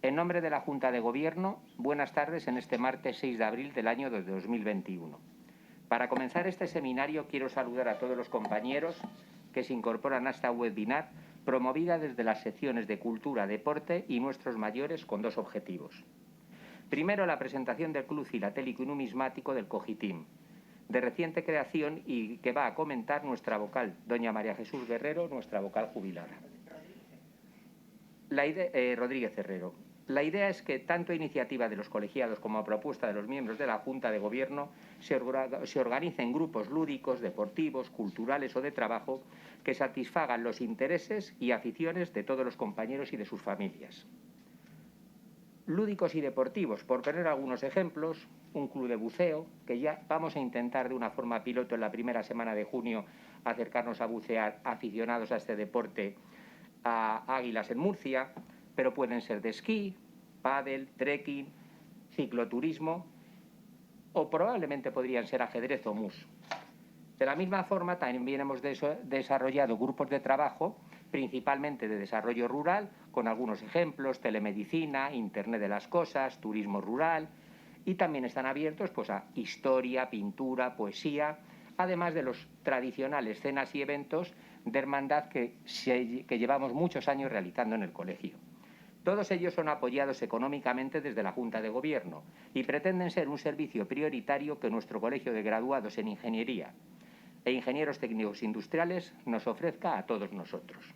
En nombre de la Junta de Gobierno, buenas tardes en este martes 6 de abril del año de 2021. Para comenzar este seminario quiero saludar a todos los compañeros que se incorporan a esta webinar promovida desde las secciones de Cultura, Deporte y Nuestros Mayores con dos objetivos. Primero, la presentación del Club Filatélico y Numismático del Cogitim, de reciente creación y que va a comentar nuestra vocal, doña María Jesús Guerrero, nuestra vocal jubilada. Rodríguez Herrero. La idea es que, tanto a iniciativa de los colegiados como a propuesta de los miembros de la Junta de Gobierno, se organicen grupos lúdicos, deportivos, culturales o de trabajo que satisfagan los intereses y aficiones de todos los compañeros y de sus familias. Lúdicos y deportivos, por poner algunos ejemplos, un club de buceo, que ya vamos a intentar de una forma piloto en la primera semana de junio acercarnos a bucear aficionados a este deporte a Águilas en Murcia, pero pueden ser de esquí, pádel, trekking, cicloturismo o probablemente podrían ser ajedrez o mus. De la misma forma, también hemos desarrollado grupos de trabajo, principalmente de desarrollo rural, con algunos ejemplos: telemedicina, Internet de las cosas, turismo rural, y también están abiertos pues, a historia, pintura, poesía, además de los tradicionales cenas y eventos de hermandad que llevamos muchos años realizando en el colegio. Todos ellos son apoyados económicamente desde la Junta de Gobierno y pretenden ser un servicio prioritario que nuestro Colegio de Graduados en Ingeniería e Ingenieros Técnicos Industriales nos ofrezca a todos nosotros.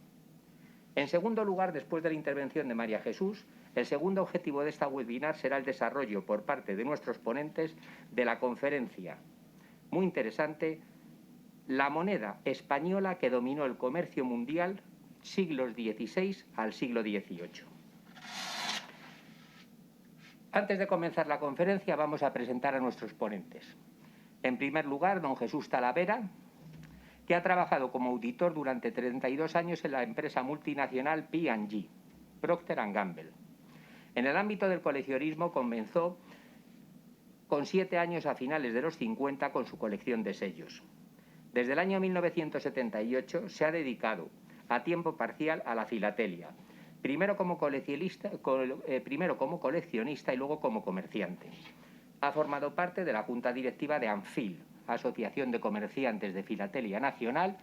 En segundo lugar, después de la intervención de María Jesús, el segundo objetivo de esta webinar será el desarrollo por parte de nuestros ponentes de la conferencia, muy interesante, La moneda española que dominó el comercio mundial siglos XVI al siglo XVIII. Antes de comenzar la conferencia vamos a presentar a nuestros ponentes. En primer lugar, don Jesús Talavera, que ha trabajado como auditor durante 32 años en la empresa multinacional P&G, Procter & Gamble. En el ámbito del coleccionismo comenzó con 7 años a finales de los 50 con su colección de sellos. Desde el año 1978 se ha dedicado a tiempo parcial a la filatelia, primero como coleccionista y luego como comerciante. Ha formado parte de la Junta Directiva de ANFIL, Asociación de Comerciantes de Filatelia Nacional,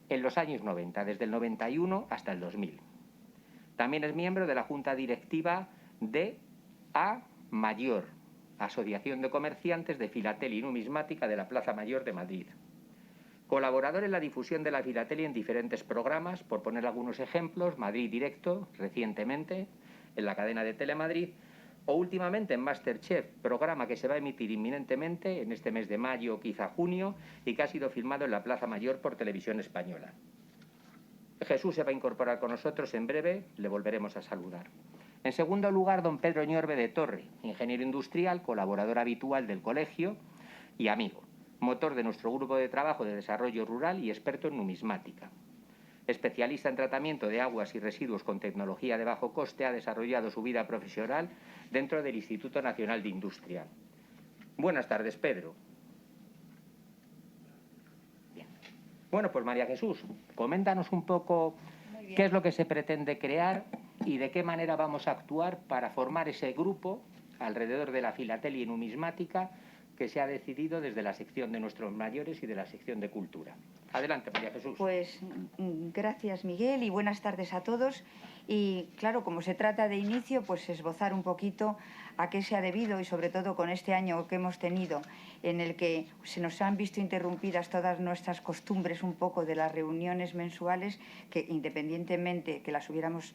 en los años 90, desde el 91 hasta el 2000. También es miembro de la Junta Directiva de A Mayor, Asociación de Comerciantes de Filatelia y Numismática de la Plaza Mayor de Madrid. Colaborador en la difusión de la filatelia en diferentes programas, por poner algunos ejemplos: Madrid Directo, recientemente, en la cadena de Telemadrid, o últimamente en Masterchef, programa que se va a emitir inminentemente en este mes de mayo, quizá junio, y que ha sido filmado en la Plaza Mayor por Televisión Española. Jesús se va a incorporar con nosotros en breve, le volveremos a saludar. En segundo lugar, don Pedro Ñorbe de Torre, ingeniero industrial, colaborador habitual del colegio y amigo, motor de nuestro grupo de trabajo de desarrollo rural y experto en numismática. Especialista en tratamiento de aguas y residuos con tecnología de bajo coste, ha desarrollado su vida profesional dentro del Instituto Nacional de Industria. Buenas tardes, Pedro. Bien. Bueno, pues María Jesús, coméntanos un poco qué es lo que se pretende crear y de qué manera vamos a actuar para formar ese grupo alrededor de la filatelia y numismática que se ha decidido desde la sección de nuestros mayores y de la sección de cultura. Adelante, María Jesús. Pues gracias, Miguel, y buenas tardes a todos. Y claro, como se trata de inicio, pues esbozar un poquito a qué se ha debido, y sobre todo con este año que hemos tenido, en el que se nos han visto interrumpidas todas nuestras costumbres un poco de las reuniones mensuales, que independientemente que las hubiéramos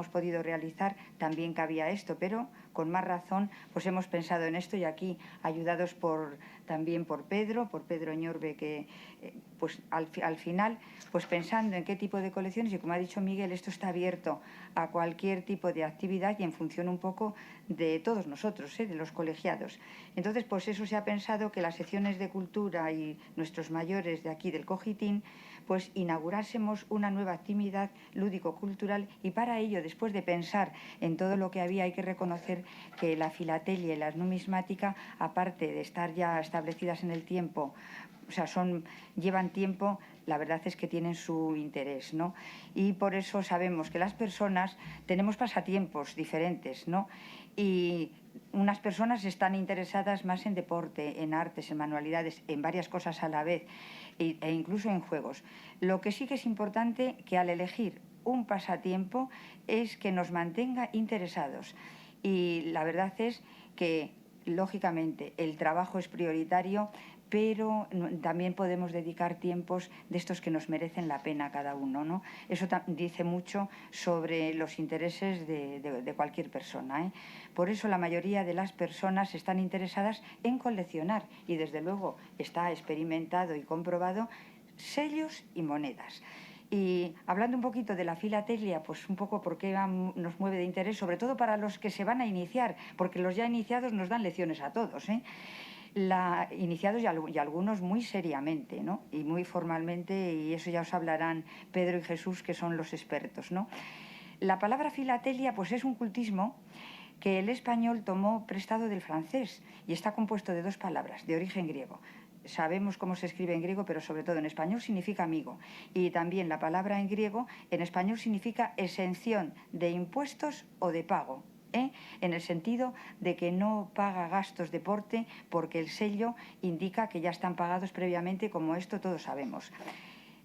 podido realizar, también cabía esto, pero con más razón pues hemos pensado en esto, y aquí ayudados también por Pedro Ñorbe, que pues al final, pues pensando en qué tipo de colecciones, y como ha dicho Miguel, esto está abierto a cualquier tipo de actividad y en función un poco de todos nosotros, de los colegiados. Entonces, pues eso se ha pensado, que las secciones de cultura y nuestros mayores de aquí del Cogitim, pues inaugurásemos una nueva actividad lúdico-cultural, y para ello, después de pensar en todo lo que había, hay que reconocer que la filatelia y la numismática, aparte de estar ya establecidas en el tiempo, o sea, llevan tiempo la verdad es que tienen su interés, ¿no? Y por eso sabemos que las personas tenemos pasatiempos diferentes, ¿no? Y unas personas están interesadas más en deporte, en artes, en manualidades, en varias cosas a la vez e incluso en juegos. Lo que sí que es importante que al elegir un pasatiempo es que nos mantenga interesados. Y la verdad es que, lógicamente, el trabajo es prioritario, pero también podemos dedicar tiempos de estos que nos merecen la pena cada uno, ¿no? Eso dice mucho sobre los intereses de cualquier persona, ¿eh? Por eso la mayoría de las personas están interesadas en coleccionar y, desde luego, está experimentado y comprobado sellos y monedas. Y hablando un poquito de la filatelia, pues un poco por qué nos mueve de interés, sobre todo para los que se van a iniciar, porque los ya iniciados nos dan lecciones a todos, ¿eh? Iniciados y algunos muy seriamente, ¿no? Y muy formalmente, y eso ya os hablarán Pedro y Jesús, que son los expertos, ¿no? La palabra filatelia pues es un cultismo que el español tomó prestado del francés y está compuesto de dos palabras de origen griego. Sabemos cómo se escribe en griego, pero sobre todo en español significa amigo. Y también la palabra en griego en español significa exención de impuestos o de pago, ¿eh? En el sentido de que no paga gastos de porte porque el sello indica que ya están pagados previamente, como esto todos sabemos.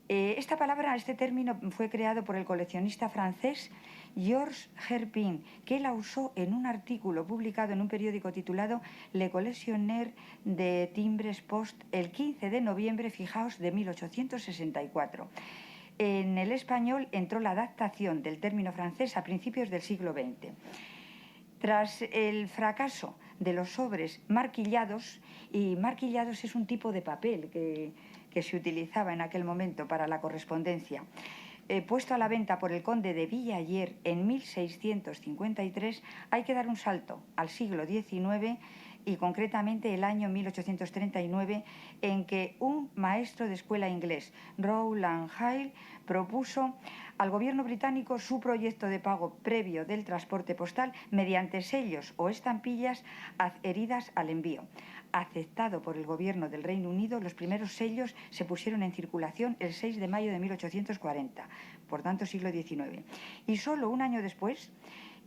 Esta palabra, este término fue creado por el coleccionista francés Georges Herpin, que la usó en un artículo publicado en un periódico titulado Le Collectionneur de Timbres Post el 15 de noviembre, fijaos, de 1864. En el español entró la adaptación del término francés a principios del siglo XX. Tras el fracaso de los sobres marquillados, y marquillados es un tipo de papel que se utilizaba en aquel momento para la correspondencia, puesto a la venta por el conde de Villayer en 1653, hay que dar un salto al siglo XIX y concretamente el año 1839, en que un maestro de escuela inglés, Rowland Hill, propuso al gobierno británico su proyecto de pago previo del transporte postal mediante sellos o estampillas adheridas al envío. Aceptado por el gobierno del Reino Unido, los primeros sellos se pusieron en circulación el 6 de mayo de 1840, por tanto siglo XIX. Y solo un año después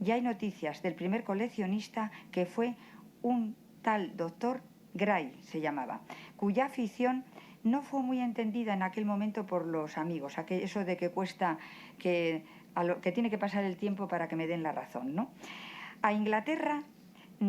ya hay noticias del primer coleccionista, que fue un tal doctor Gray, se llamaba, cuya afición no fue muy entendida en aquel momento por los amigos, eso de que cuesta, que tiene que pasar el tiempo para que me den la razón, ¿no? A Inglaterra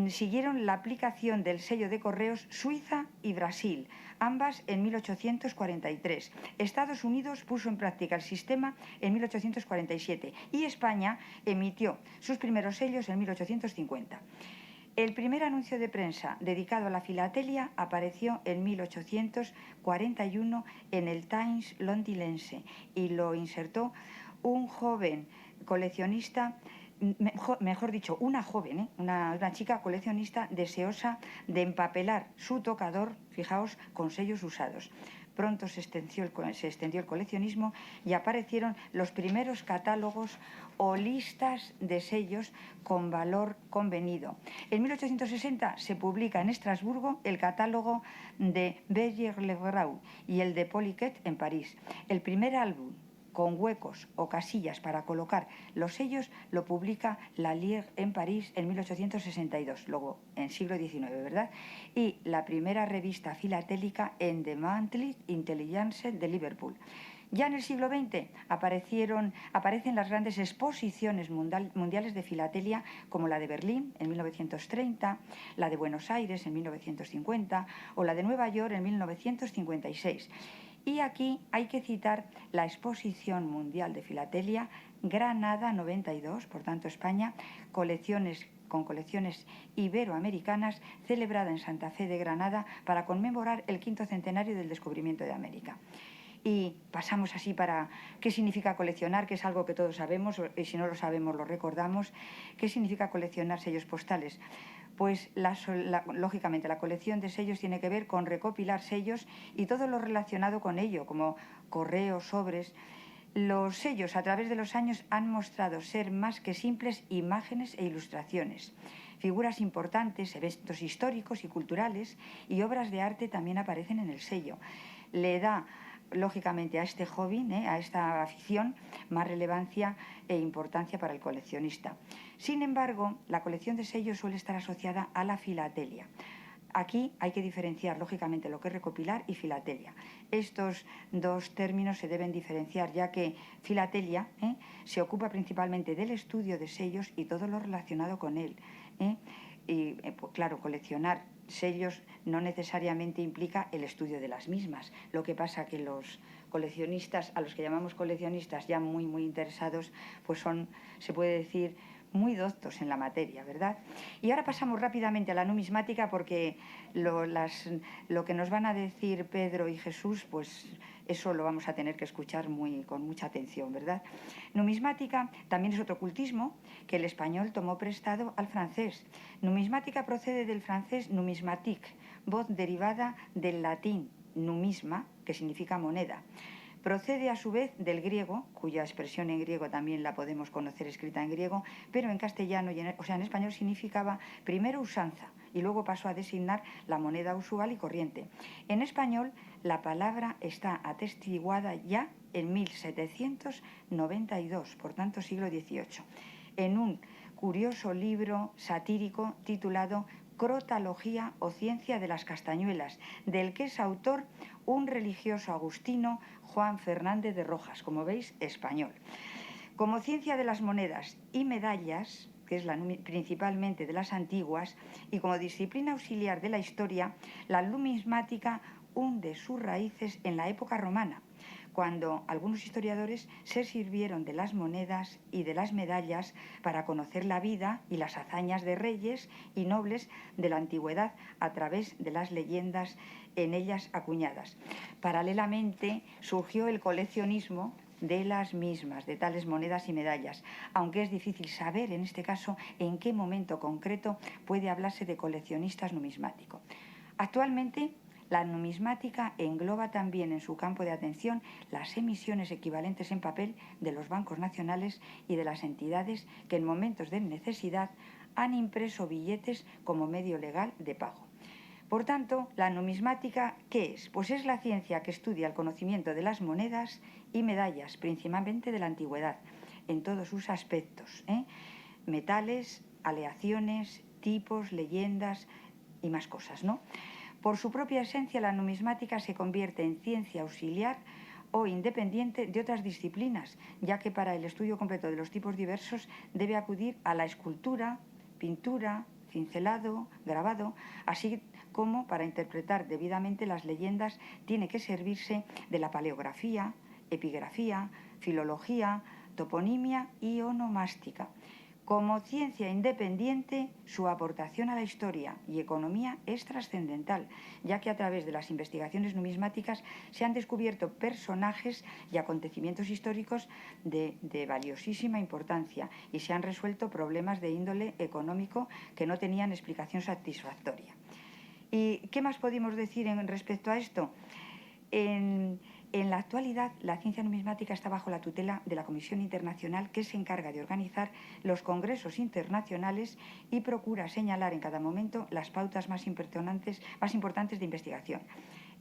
siguieron la aplicación del sello de correos Suiza y Brasil, ambas en 1843. Estados Unidos puso en práctica el sistema en 1847 y España emitió sus primeros sellos en 1850. El primer anuncio de prensa dedicado a la filatelia apareció en 1841 en el Times londinense y lo insertó un joven coleccionista, mejor dicho, una joven, una chica coleccionista deseosa de empapelar su tocador, fijaos, con sellos usados. Pronto se extendió el coleccionismo y aparecieron los primeros catálogos o listas de sellos con valor convenido. En 1860 se publica en Estrasburgo el catálogo de Beyer-le-Grau y el de Poliquet en París. El primer álbum con huecos o casillas para colocar los sellos lo publica Lallier en París en 1862, luego en siglo XIX, ¿verdad? Y la primera revista filatélica en The Monthly Intelligence de Liverpool. Ya en el siglo XX aparecen las grandes exposiciones mundiales de filatelia, como la de Berlín en 1930, la de Buenos Aires en 1950 o la de Nueva York en 1956. Y aquí hay que citar la Exposición Mundial de Filatelia, Granada 92, por tanto España, con colecciones iberoamericanas, celebrada en Santa Fe de Granada para conmemorar el 5º centenario del descubrimiento de América. Y pasamos así para qué significa coleccionar, que es algo que todos sabemos, y si no lo sabemos lo recordamos. ¿Qué significa coleccionar sellos postales? Pues lógicamente la colección de sellos tiene que ver con recopilar sellos y todo lo relacionado con ello, como correos, sobres. Los sellos a través de los años han mostrado ser más que simples imágenes e ilustraciones. Figuras importantes, eventos históricos y culturales y obras de arte también aparecen en el sello. Le da lógicamente a este hobby, a esta afición, más relevancia e importancia para el coleccionista. Sin embargo, la colección de sellos suele estar asociada a la filatelia. Aquí hay que diferenciar, lógicamente, lo que es recopilar y filatelia. Estos dos términos se deben diferenciar, ya que filatelia se ocupa principalmente del estudio de sellos y todo lo relacionado con él. Y, pues, claro, coleccionar sellos no necesariamente implica el estudio de las mismas. Lo que pasa que los coleccionistas, a los que llamamos coleccionistas ya muy interesados, pues son, se puede decir, muy doctos en la materia, ¿verdad? Y ahora pasamos rápidamente a la numismática, porque lo que nos van a decir Pedro y Jesús, pues eso lo vamos a tener que escuchar con mucha atención, ¿verdad? Numismática también es otro ocultismo que el español tomó prestado al francés. Numismática procede del francés numismatique, voz derivada del latín numisma, que significa moneda. Procede a su vez del griego, cuya expresión en griego también la podemos conocer escrita en griego, pero en castellano, en español significaba primero usanza y luego pasó a designar la moneda usual y corriente. En español la palabra está atestiguada ya en 1792, por tanto siglo XVIII, en un curioso libro satírico titulado Crotalogía o ciencia de las castañuelas, del que es autor un religioso agustino, Juan Fernández de Rojas, como veis, español. Como ciencia de las monedas y medallas, que es principalmente de las antiguas, y como disciplina auxiliar de la historia, la numismática hunde sus raíces en la época romana, cuando algunos historiadores se sirvieron de las monedas y de las medallas para conocer la vida y las hazañas de reyes y nobles de la antigüedad a través de las leyendas en ellas acuñadas. Paralelamente surgió el coleccionismo de las mismas, de tales monedas y medallas, aunque es difícil saber en este caso en qué momento concreto puede hablarse de coleccionistas numismáticos. Actualmente, la numismática engloba también en su campo de atención las emisiones equivalentes en papel de los bancos nacionales y de las entidades que en momentos de necesidad han impreso billetes como medio legal de pago. Por tanto, la numismática, ¿qué es? Pues es la ciencia que estudia el conocimiento de las monedas y medallas, principalmente de la antigüedad, en todos sus aspectos, metales, aleaciones, tipos, leyendas y más cosas, ¿no? Por su propia esencia, la numismática se convierte en ciencia auxiliar o independiente de otras disciplinas, ya que para el estudio completo de los tipos diversos debe acudir a la escultura, pintura, cincelado, grabado, así como para interpretar debidamente las leyendas tiene que servirse de la paleografía, epigrafía, filología, toponimia y onomástica. Como ciencia independiente, su aportación a la historia y economía es trascendental, ya que a través de las investigaciones numismáticas se han descubierto personajes y acontecimientos históricos de valiosísima importancia y se han resuelto problemas de índole económico que no tenían explicación satisfactoria. ¿Y qué más podemos decir respecto a esto? En la actualidad, la ciencia numismática está bajo la tutela de la Comisión Internacional, que se encarga de organizar los congresos internacionales y procura señalar en cada momento las pautas más importantes de investigación.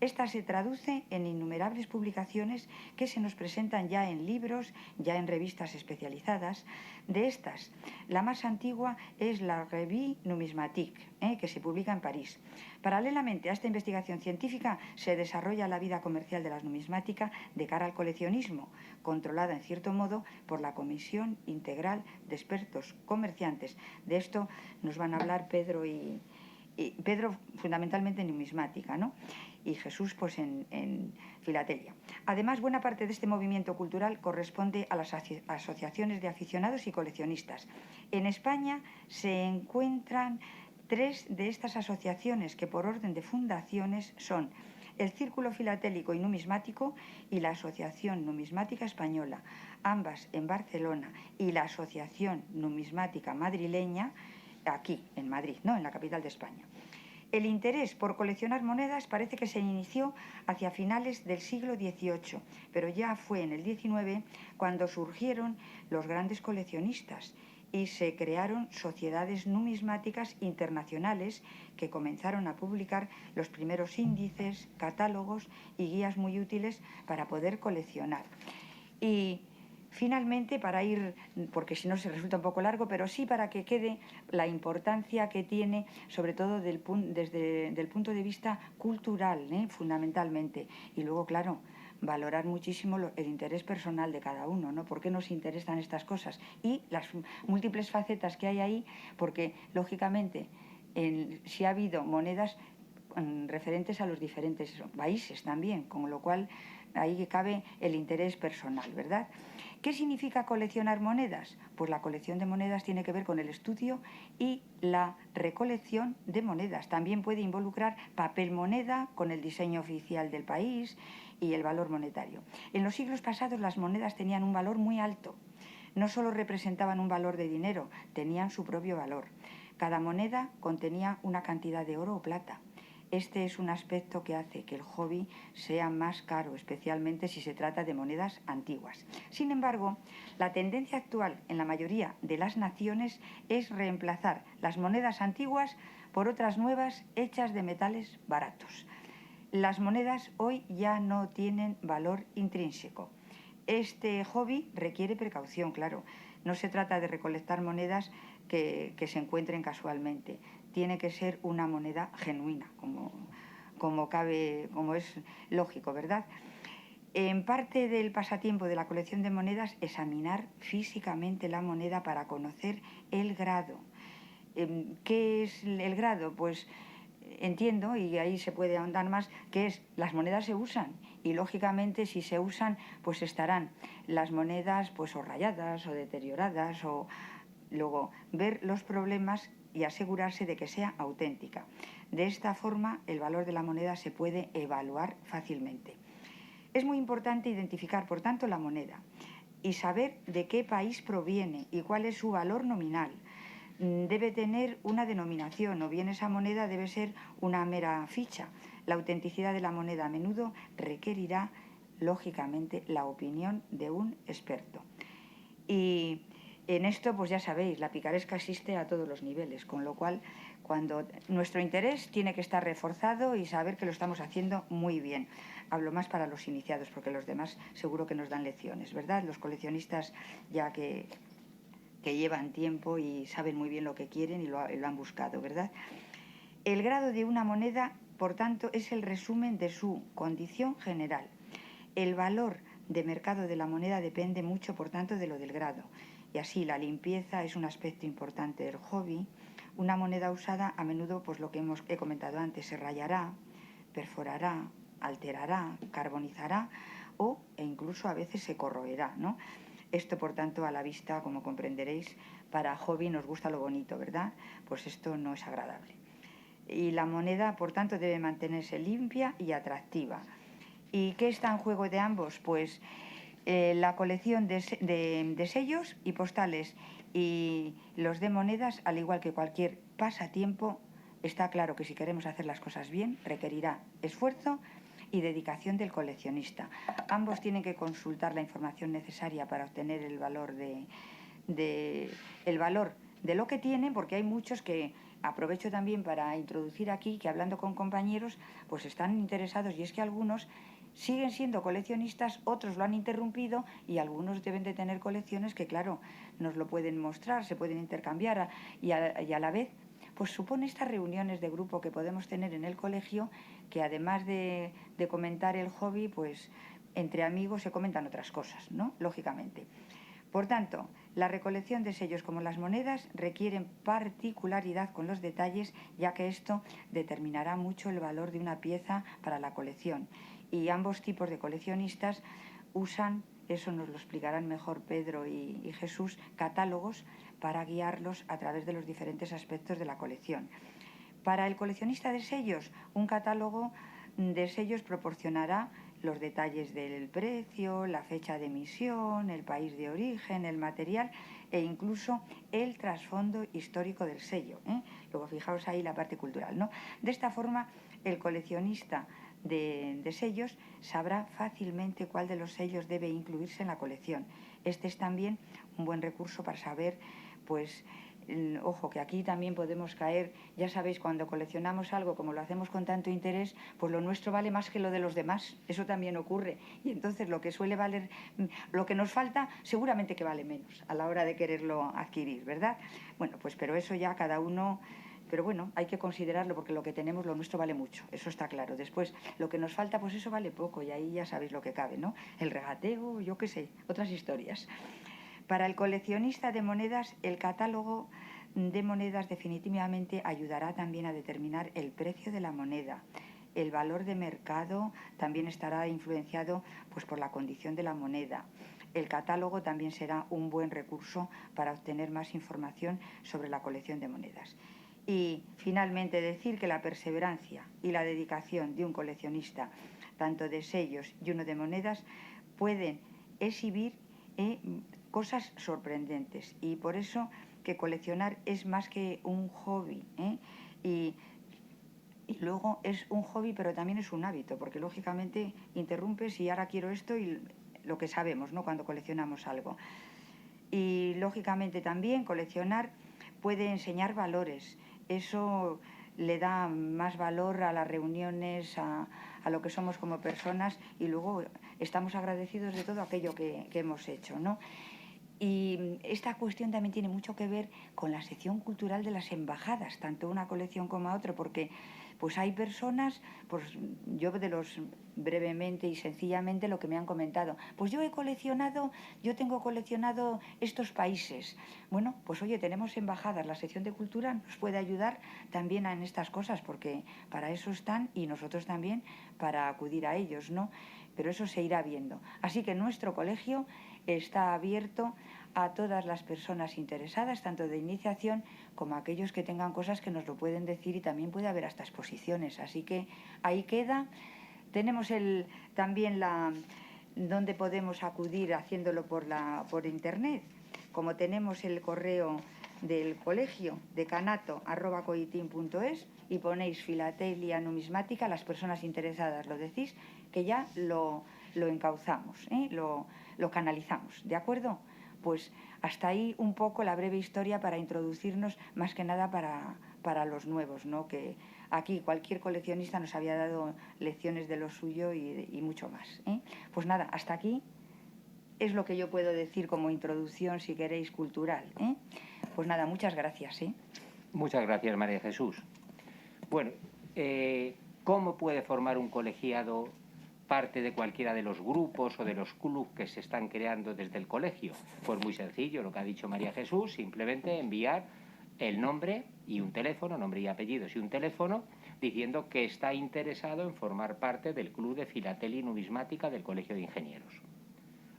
Esta se traduce en innumerables publicaciones que se nos presentan ya en libros, ya en revistas especializadas. De estas, la más antigua es la Revue Numismatique, que se publica en París. Paralelamente a esta investigación científica se desarrolla la vida comercial de la numismática de cara al coleccionismo, controlada en cierto modo por la Comisión Integral de Expertos Comerciantes. De esto nos van a hablar Pedro Pedro fundamentalmente en numismática, ¿no? Y Jesús pues en filatelia. Además, buena parte de este movimiento cultural corresponde a las asociaciones de aficionados y coleccionistas. En España se encuentran 3 de estas asociaciones que por orden de fundaciones son el Círculo Filatélico y Numismático y la Asociación Numismática Española, ambas en Barcelona, y la Asociación Numismática Madrileña, aquí en Madrid, ¿no?, en la capital de España. El interés por coleccionar monedas parece que se inició hacia finales del siglo XVIII, pero ya fue en el XIX cuando surgieron los grandes coleccionistas y se crearon sociedades numismáticas internacionales que comenzaron a publicar los primeros índices, catálogos y guías muy útiles para poder coleccionar. Y finalmente, para ir, porque si no se resulta un poco largo, pero sí para que quede la importancia que tiene, sobre todo desde el punto de vista cultural, fundamentalmente. Y luego, claro, valorar muchísimo el interés personal de cada uno, ¿no? ¿Por qué nos interesan estas cosas? Y las múltiples facetas que hay ahí, porque, lógicamente, si ha habido monedas referentes a los diferentes países también, con lo cual ahí cabe el interés personal, ¿verdad? ¿Qué significa coleccionar monedas? Pues la colección de monedas tiene que ver con el estudio y la recolección de monedas. También puede involucrar papel moneda con el diseño oficial del país y el valor monetario. En los siglos pasados las monedas tenían un valor muy alto. No solo representaban un valor de dinero, tenían su propio valor. Cada moneda contenía una cantidad de oro o plata. Este es un aspecto que hace que el hobby sea más caro, especialmente si se trata de monedas antiguas. Sin embargo, la tendencia actual en la mayoría de las naciones es reemplazar las monedas antiguas por otras nuevas hechas de metales baratos. Las monedas hoy ya no tienen valor intrínseco. Este hobby requiere precaución, claro. No se trata de recolectar monedas que se encuentren casualmente. Tiene que ser una moneda genuina, como es lógico, ¿verdad? En parte del pasatiempo de la colección de monedas, examinar físicamente la moneda para conocer el grado. ¿Qué es el grado? Pues entiendo, y ahí se puede ahondar más, que es las monedas se usan y lógicamente si se usan pues estarán las monedas pues o rayadas o deterioradas, o luego ver los problemas y asegurarse de que sea auténtica. De esta forma el valor de la moneda se puede evaluar fácilmente. Es muy importante identificar por tanto la moneda y saber de qué país proviene y cuál es su valor nominal. Debe tener una denominación, o bien esa moneda debe ser una mera ficha. La autenticidad de la moneda a menudo requerirá, lógicamente, la opinión de un experto. Y en esto, pues ya sabéis, la picaresca existe a todos los niveles, con lo cual, cuando nuestro interés tiene que estar reforzado y saber que lo estamos haciendo muy bien. Hablo más para los iniciados, porque los demás seguro que nos dan lecciones, ¿verdad? Los coleccionistas ya que llevan tiempo y saben muy bien lo que quieren y lo han buscado, ¿verdad? El grado de una moneda, por tanto, es el resumen de su condición general. El valor de mercado de la moneda depende mucho, por tanto, de lo del grado. Y así la limpieza es un aspecto importante del hobby. Una moneda usada a menudo, pues lo que he comentado antes, se rayará, perforará, alterará, carbonizará e incluso a veces se corroerá, ¿no? Esto, por tanto, a la vista, como comprenderéis, para hobby nos gusta lo bonito, ¿verdad? Pues esto no es agradable. Y la moneda, por tanto, debe mantenerse limpia y atractiva. ¿Y qué está en juego de ambos? Pues la colección de sellos y postales y los de monedas, al igual que cualquier pasatiempo, está claro que si queremos hacer las cosas bien, requerirá esfuerzo y dedicación del coleccionista. Ambos tienen que consultar la información necesaria para obtener el valor de lo que tienen, porque hay muchos que, aprovecho también para introducir aquí, que hablando con compañeros, pues están interesados, y es que algunos siguen siendo coleccionistas, otros lo han interrumpido y algunos deben de tener colecciones que, claro, nos lo pueden mostrar, se pueden intercambiar y a la vez pues supone estas reuniones de grupo que podemos tener en el colegio, que además de comentar el hobby, pues entre amigos se comentan otras cosas, ¿no? Lógicamente. Por tanto, la recolección de sellos como las monedas requieren particularidad con los detalles, ya que esto determinará mucho el valor de una pieza para la colección. Y ambos tipos de coleccionistas usan, eso nos lo explicarán mejor Pedro y Jesús, catálogos para guiarlos a través de los diferentes aspectos de la colección. Para el coleccionista de sellos, un catálogo de sellos proporcionará los detalles del precio, la fecha de emisión, el país de origen, el material e incluso el trasfondo histórico del sello, ¿eh? Luego fijaos ahí la parte cultural, ¿no? De esta forma, el coleccionista de sellos sabrá fácilmente cuál de los sellos debe incluirse en la colección. Este es también un buen recurso para saber pues ojo, que aquí también podemos caer, ya sabéis, cuando coleccionamos algo, como lo hacemos con tanto interés, pues lo nuestro vale más que lo de los demás, eso también ocurre, y entonces lo que suele valer, lo que nos falta, seguramente que vale menos a la hora de quererlo adquirir, ¿verdad? Bueno, pues pero eso ya cada uno... Pero bueno, hay que considerarlo porque lo que tenemos, lo nuestro vale mucho, eso está claro. Después, lo que nos falta, pues eso vale poco y ahí ya sabéis lo que cabe, ¿no? El regateo, yo qué sé, otras historias. Para el coleccionista de monedas, el catálogo de monedas definitivamente ayudará también a determinar el precio de la moneda. El valor de mercado también estará influenciado pues, por la condición de la moneda. El catálogo también será un buen recurso para obtener más información sobre la colección de monedas. Y finalmente decir que la perseverancia y la dedicación de un coleccionista, tanto de sellos y uno de monedas, pueden exhibir cosas sorprendentes, y por eso que coleccionar es más que un hobby, y luego es un hobby pero también es un hábito, porque lógicamente interrumpes y ahora quiero esto, y lo que sabemos, ¿no?, cuando coleccionamos algo. Y lógicamente también coleccionar puede enseñar valores, eso le da más valor a las reuniones, a lo que somos como personas, y luego estamos agradecidos de todo aquello que hemos hecho, ¿no? Y esta cuestión también tiene mucho que ver con la sección cultural de las embajadas, tanto una colección como otra, porque pues hay personas, pues yo brevemente y sencillamente lo que me han comentado, pues yo tengo coleccionado estos países. Bueno, pues oye, tenemos embajadas, la sección de cultura nos puede ayudar también en estas cosas, porque para eso están, y nosotros también para acudir a ellos, ¿no? Pero eso se irá viendo. Así que nuestro colegio está abierto a todas las personas interesadas, tanto de iniciación como a aquellos que tengan cosas que nos lo pueden decir, y también puede haber hasta exposiciones. Así que ahí queda. Tenemos también donde podemos acudir haciéndolo por internet, como tenemos el correo del colegio decanato@coitin.es, y ponéis filatelia numismática, las personas interesadas lo decís, que ya lo encauzamos, lo canalizamos, ¿de acuerdo? Pues hasta ahí un poco la breve historia para introducirnos, más que nada para los nuevos, ¿no? Que aquí cualquier coleccionista nos había dado lecciones de lo suyo y mucho más, ¿eh? Pues nada, hasta aquí es lo que yo puedo decir como introducción, si queréis, cultural, ¿eh? Pues nada, muchas gracias, ¿eh? Muchas gracias, María Jesús. Bueno, ¿cómo puede formar un colegiado parte de cualquiera de los grupos o de los clubes que se están creando desde el colegio? Pues muy sencillo, lo que ha dicho María Jesús, simplemente enviar el nombre y un teléfono, nombre y apellidos y un teléfono, diciendo que está interesado en formar parte del Club de Filatelia y Numismática del Colegio de Ingenieros.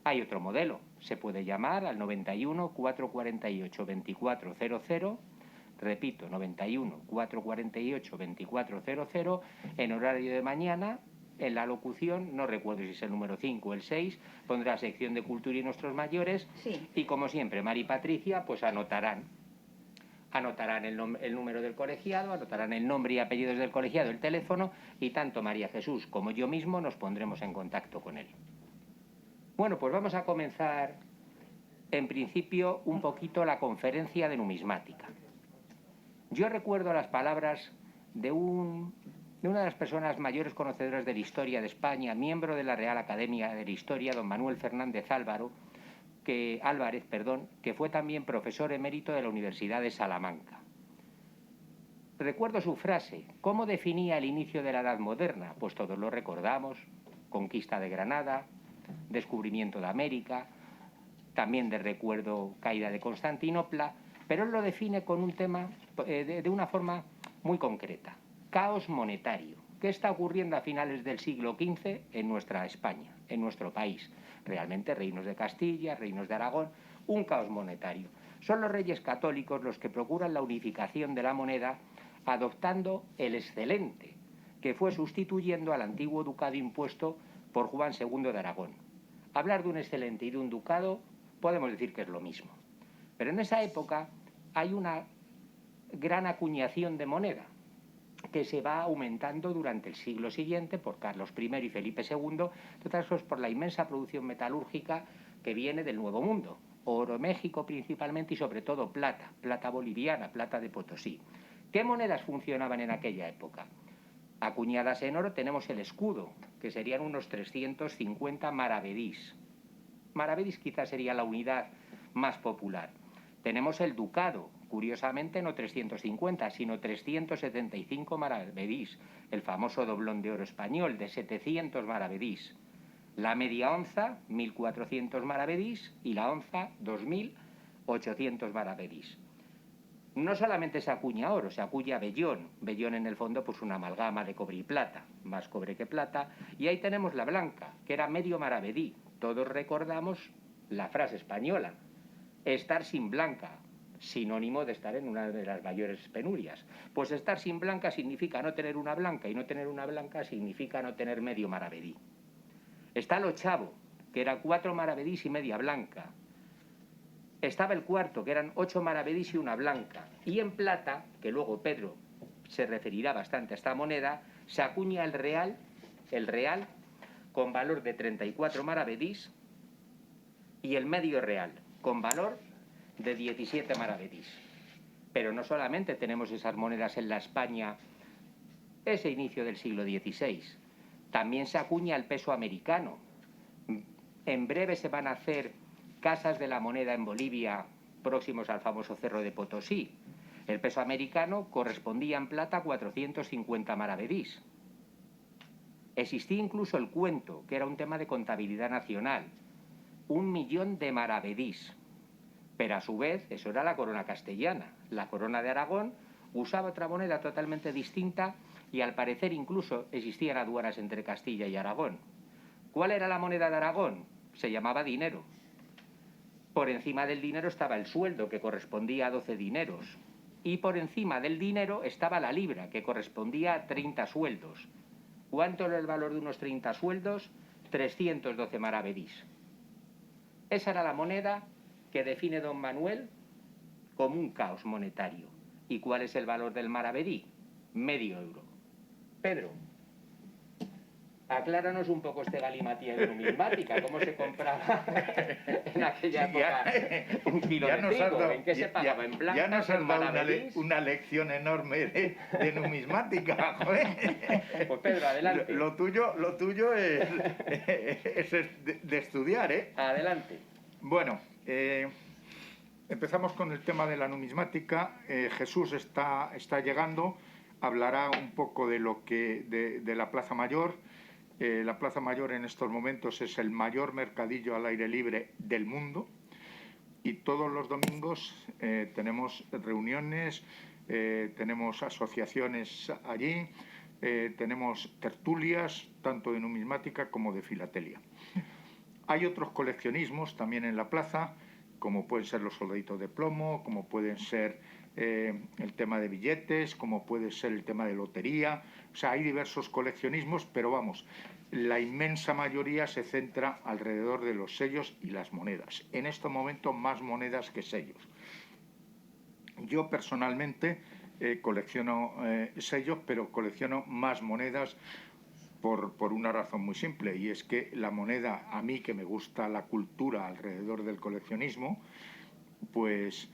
Hay otro modelo, se puede llamar al 91 448 2400, repito, 91 448 2400, en horario de mañana. En la locución, no recuerdo si es el número 5 o el 6, pondrá sección de cultura y nuestros mayores, sí. Y como siempre, Mari y Patricia pues anotarán el número del colegiado, anotarán el nombre y apellidos del colegiado, el teléfono, y tanto María Jesús como yo mismo nos pondremos en contacto con él. Bueno, pues vamos a comenzar en principio un poquito la conferencia de numismática. Yo recuerdo las palabras de una de las personas mayores conocedoras de la historia de España, miembro de la Real Academia de la Historia, don Manuel Fernández Álvarez, que fue también profesor emérito de la Universidad de Salamanca. Recuerdo su frase: ¿cómo definía el inicio de la Edad Moderna? Pues todos lo recordamos: conquista de Granada, descubrimiento de América, también de recuerdo caída de Constantinopla, pero él lo define con un tema de una forma muy concreta: caos monetario. ¿Qué está ocurriendo a finales del siglo XV en nuestra España, en nuestro país? Realmente reinos de Castilla, reinos de Aragón, un caos monetario. Son los reyes católicos los que procuran la unificación de la moneda, adoptando el excelente, que fue sustituyendo al antiguo ducado impuesto por Juan II de Aragón. Hablar de un excelente y de un ducado podemos decir que es lo mismo. Pero en esa época hay una gran acuñación de moneda que se va aumentando durante el siglo siguiente por Carlos I y Felipe II, de otras cosas por la inmensa producción metalúrgica que viene del Nuevo Mundo, oro México principalmente y sobre todo plata, plata boliviana, plata de Potosí. ¿Qué monedas funcionaban en aquella época? Acuñadas en oro tenemos el escudo, que serían unos 350 maravedís. Maravedís quizás sería la unidad más popular. Tenemos el ducado, curiosamente no 350, sino 375 maravedís, el famoso doblón de oro español de 700 maravedís. La media onza, 1.400 maravedís, y la onza, 2.800 maravedís. No solamente se acuña oro, se acuña vellón. Vellón en el fondo pues una amalgama de cobre y plata, más cobre que plata. Y ahí tenemos la blanca, que era medio maravedí. Todos recordamos la frase española, estar sin blanca, sinónimo de estar en una de las mayores penurias. Pues estar sin blanca significa no tener una blanca, y no tener una blanca significa no tener medio maravedí. Está el ochavo, que era 4 maravedís y media blanca. Estaba el cuarto, que eran 8 maravedís y una blanca. Y en plata, que luego Pedro se referirá bastante a esta moneda, se acuña el real con valor de 34 maravedís y el medio real con valor de 17 maravedís. Pero no solamente tenemos esas monedas en la España ese inicio del siglo XVI, también se acuña el peso americano. En breve se van a hacer casas de la moneda en Bolivia próximos al famoso Cerro de Potosí. El peso americano correspondía en plata a 450 maravedís. Existía incluso el cuento, que era un tema de contabilidad nacional, 1.000.000 de maravedís. Pero a su vez, eso era la corona castellana. La corona de Aragón usaba otra moneda totalmente distinta y al parecer incluso existían aduanas entre Castilla y Aragón. ¿Cuál era la moneda de Aragón? Se llamaba dinero. Por encima del dinero estaba el sueldo, que correspondía a 12 dineros. Y por encima del dinero estaba la libra, que correspondía a 30 sueldos. ¿Cuánto era el valor de unos 30 sueldos? 312 maravedís. Esa era la moneda que define don Manuel como un caos monetario. ¿Y cuál es el valor del maravedí? Medio euro. Pedro, acláranos un poco este galimatías de numismática, cómo se compraba en aquella época un kilo de trigo, ¿en qué se pagaba? ¿En blancas? Ya nos has ¿En dado maravedís? una lección enorme de numismática, joder. Pues Pedro, adelante. Lo tuyo es de estudiar, ¿eh? Adelante. Bueno, empezamos con el tema de la numismática. Jesús está llegando, hablará un poco de la Plaza Mayor. La Plaza Mayor en estos momentos es el mayor mercadillo al aire libre del mundo y todos los domingos tenemos reuniones, tenemos asociaciones allí, tenemos tertulias tanto de numismática como de filatelia. Hay otros coleccionismos también en la plaza, como pueden ser los soldaditos de plomo, como pueden ser el tema de billetes, como puede ser el tema de lotería. O sea, hay diversos coleccionismos, pero vamos, la inmensa mayoría se centra alrededor de los sellos y las monedas. En estos momentos más monedas que sellos. Yo personalmente colecciono sellos, pero colecciono más monedas por una razón muy simple, y es que la moneda, a mí que me gusta la cultura alrededor del coleccionismo, pues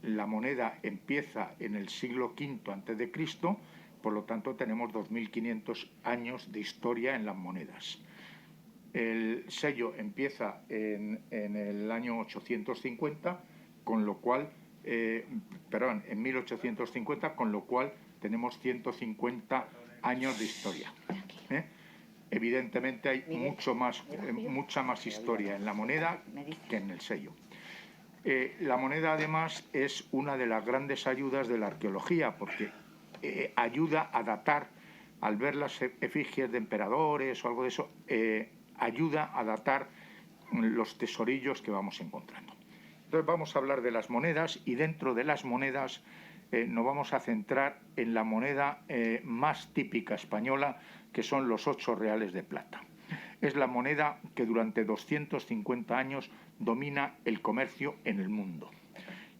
la moneda empieza en el siglo V a.C., por lo tanto tenemos 2.500 años de historia en las monedas. El sello empieza en el año 850, con lo cual, en 1850, con lo cual tenemos 150 años de historia. Evidentemente hay mucha más historia en la moneda que en el sello. La moneda además es una de las grandes ayudas de la arqueología, porque ayuda a datar, al ver las efigies de emperadores o algo de eso, ayuda a datar los tesorillos que vamos encontrando. Entonces vamos a hablar de las monedas, y dentro de las monedas nos vamos a centrar en la moneda más típica española, que son los 8 reales de plata. Es la moneda que durante 250 años domina el comercio en el mundo,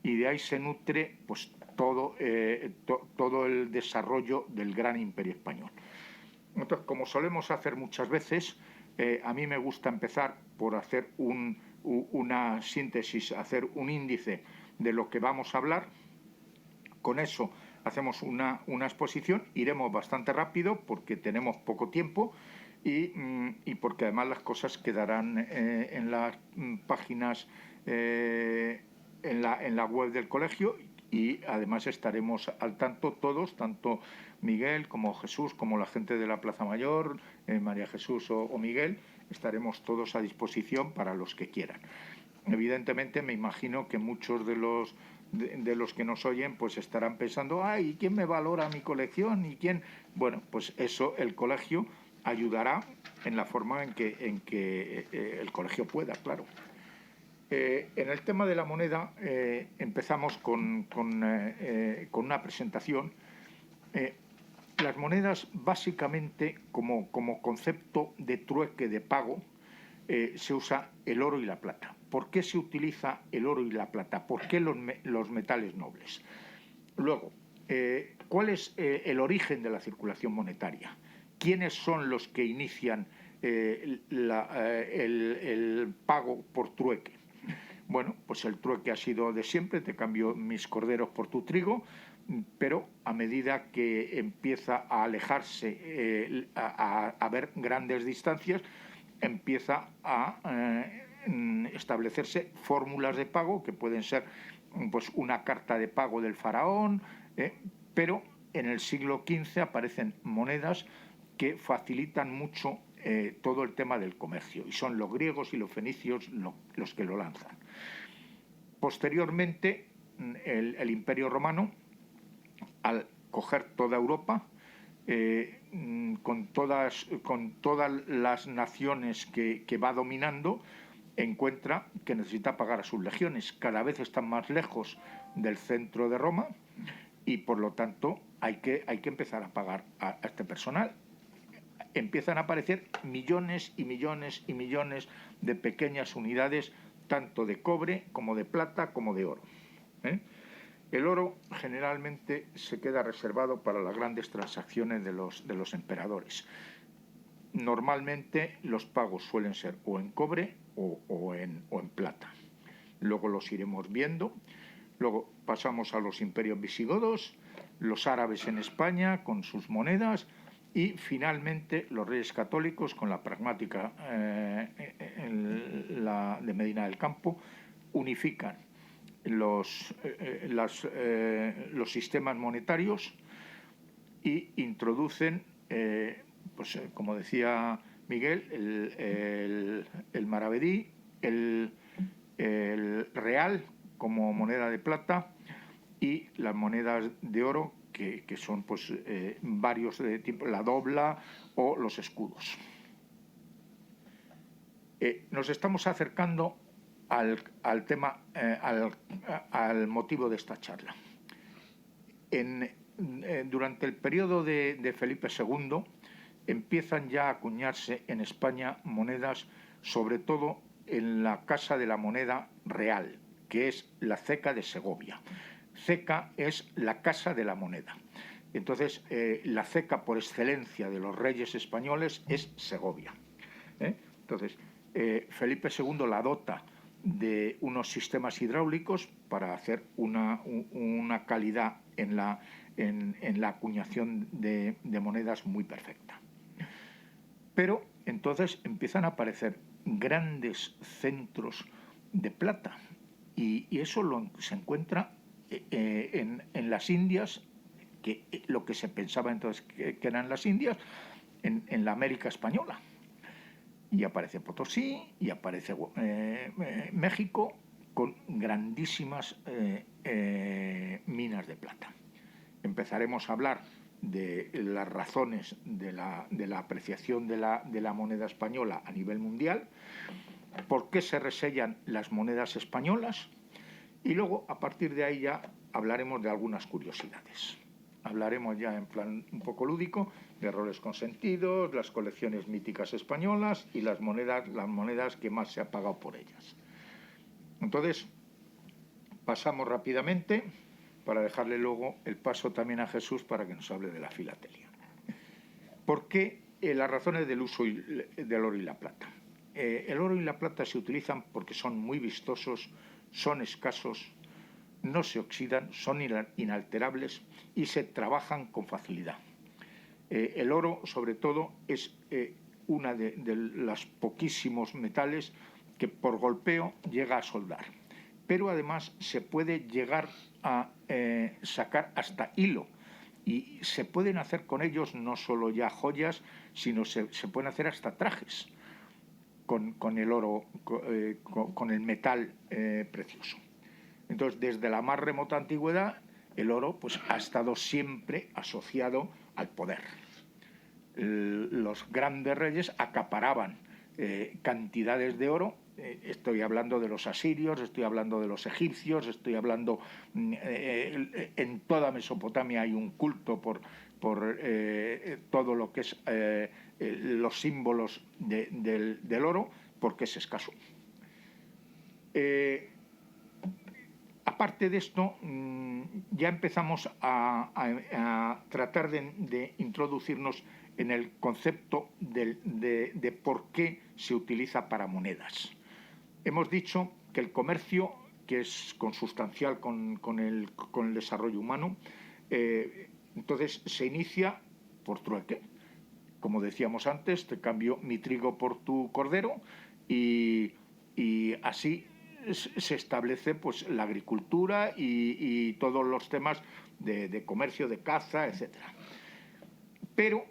y de ahí se nutre pues todo el desarrollo del gran imperio español. Entonces, como solemos hacer muchas veces, a mí me gusta empezar por hacer un una síntesis, hacer un índice de lo que vamos a hablar. Con eso hacemos una exposición, iremos bastante rápido porque tenemos poco tiempo y porque además las cosas quedarán en las páginas, en la web del colegio, y además estaremos al tanto todos, tanto Miguel como Jesús, como la gente de la Plaza Mayor, María Jesús o Miguel, estaremos todos a disposición para los que quieran. Evidentemente me imagino que muchos de los que nos oyen pues estarán pensando, ay, ¿quién me valora mi colección? ¿Y quién? Bueno, pues eso el colegio ayudará en la forma en que el colegio pueda, claro. En el tema de la moneda empezamos con una presentación. Las monedas, básicamente, como concepto de trueque de pago, se usa el oro y la plata. ¿Por qué se utiliza el oro y la plata? ¿Por qué los metales nobles? Luego, ¿cuál es el origen de la circulación monetaria? ¿Quiénes son los que inician el pago por trueque? Bueno, pues el trueque ha sido de siempre, te cambio mis corderos por tu trigo, pero a medida que empieza a alejarse, a haber grandes distancias, empieza a establecerse fórmulas de pago que pueden ser pues una carta de pago del faraón, pero en el siglo XV aparecen monedas que facilitan mucho todo el tema del comercio, y son los griegos y los fenicios los que lo lanzan. Posteriormente, el Imperio Romano, al coger toda Europa, con todas las naciones que va dominando, encuentra que necesita pagar a sus legiones. Cada vez están más lejos del centro de Roma y, por lo tanto, hay que empezar a pagar a este personal. Empiezan a aparecer millones y millones y millones de pequeñas unidades, tanto de cobre como de plata como de oro. El oro generalmente se queda reservado para las grandes transacciones de los emperadores. Normalmente los pagos suelen ser o en cobre o en plata. Luego los iremos viendo. Luego pasamos a los imperios visigodos, los árabes en España con sus monedas, y finalmente los reyes católicos con la pragmática de Medina del Campo unifican los sistemas monetarios y introducen, como decía Miguel, el maravedí, el real como moneda de plata, y las monedas de oro que son pues varios de tipo, la dobla o los escudos. Nos estamos acercando al tema, al motivo de esta charla. Durante el periodo de Felipe II empiezan ya a acuñarse en España monedas, sobre todo en la Casa de la Moneda Real, que es la Ceca de Segovia. Ceca es la Casa de la Moneda. Entonces, la ceca por excelencia de los reyes españoles es Segovia. Entonces, Felipe II la dota de unos sistemas hidráulicos para hacer una calidad en la acuñación de monedas muy perfecta. Pero entonces empiezan a aparecer grandes centros de plata, y eso se encuentra en las Indias, que lo que se pensaba entonces que eran las Indias, en la América española. Y aparece Potosí y aparece México con grandísimas minas de plata. Empezaremos a hablar de las razones de la apreciación de la moneda española a nivel mundial, por qué se resellan las monedas españolas, y luego a partir de ahí ya hablaremos de algunas curiosidades. Hablaremos ya en plan un poco lúdico de roles consentidos, las colecciones míticas españolas y las monedas que más se ha pagado por ellas. Entonces, pasamos rápidamente para dejarle luego el paso también a Jesús para que nos hable de la filatelia. ¿Por qué las razones del uso del oro y la plata? el oro y la plata se utilizan porque son muy vistosos, son escasos, no se oxidan, son inalterables y se trabajan con facilidad. El oro, sobre todo, es una de los poquísimos metales que por golpeo llega a soldar. Pero además se puede llegar a sacar hasta hilo, y se pueden hacer con ellos no solo ya joyas, sino se pueden hacer hasta trajes con el oro, con el metal precioso. Entonces, desde la más remota antigüedad, el oro pues ha estado siempre asociado al poder. Los grandes reyes acaparaban cantidades de oro. Estoy hablando de los asirios, estoy hablando de los egipcios, estoy hablando... en toda Mesopotamia hay un culto por todo lo que es los símbolos del oro, porque es escaso. Aparte de esto, ya empezamos a tratar de introducirnos en el concepto de por qué se utiliza para monedas. Hemos dicho que el comercio, que es consustancial con el desarrollo humano, entonces se inicia por trueque. Como decíamos antes, te cambio mi trigo por tu cordero, y así se establece pues la agricultura y todos los temas de comercio, de caza, etc. Pero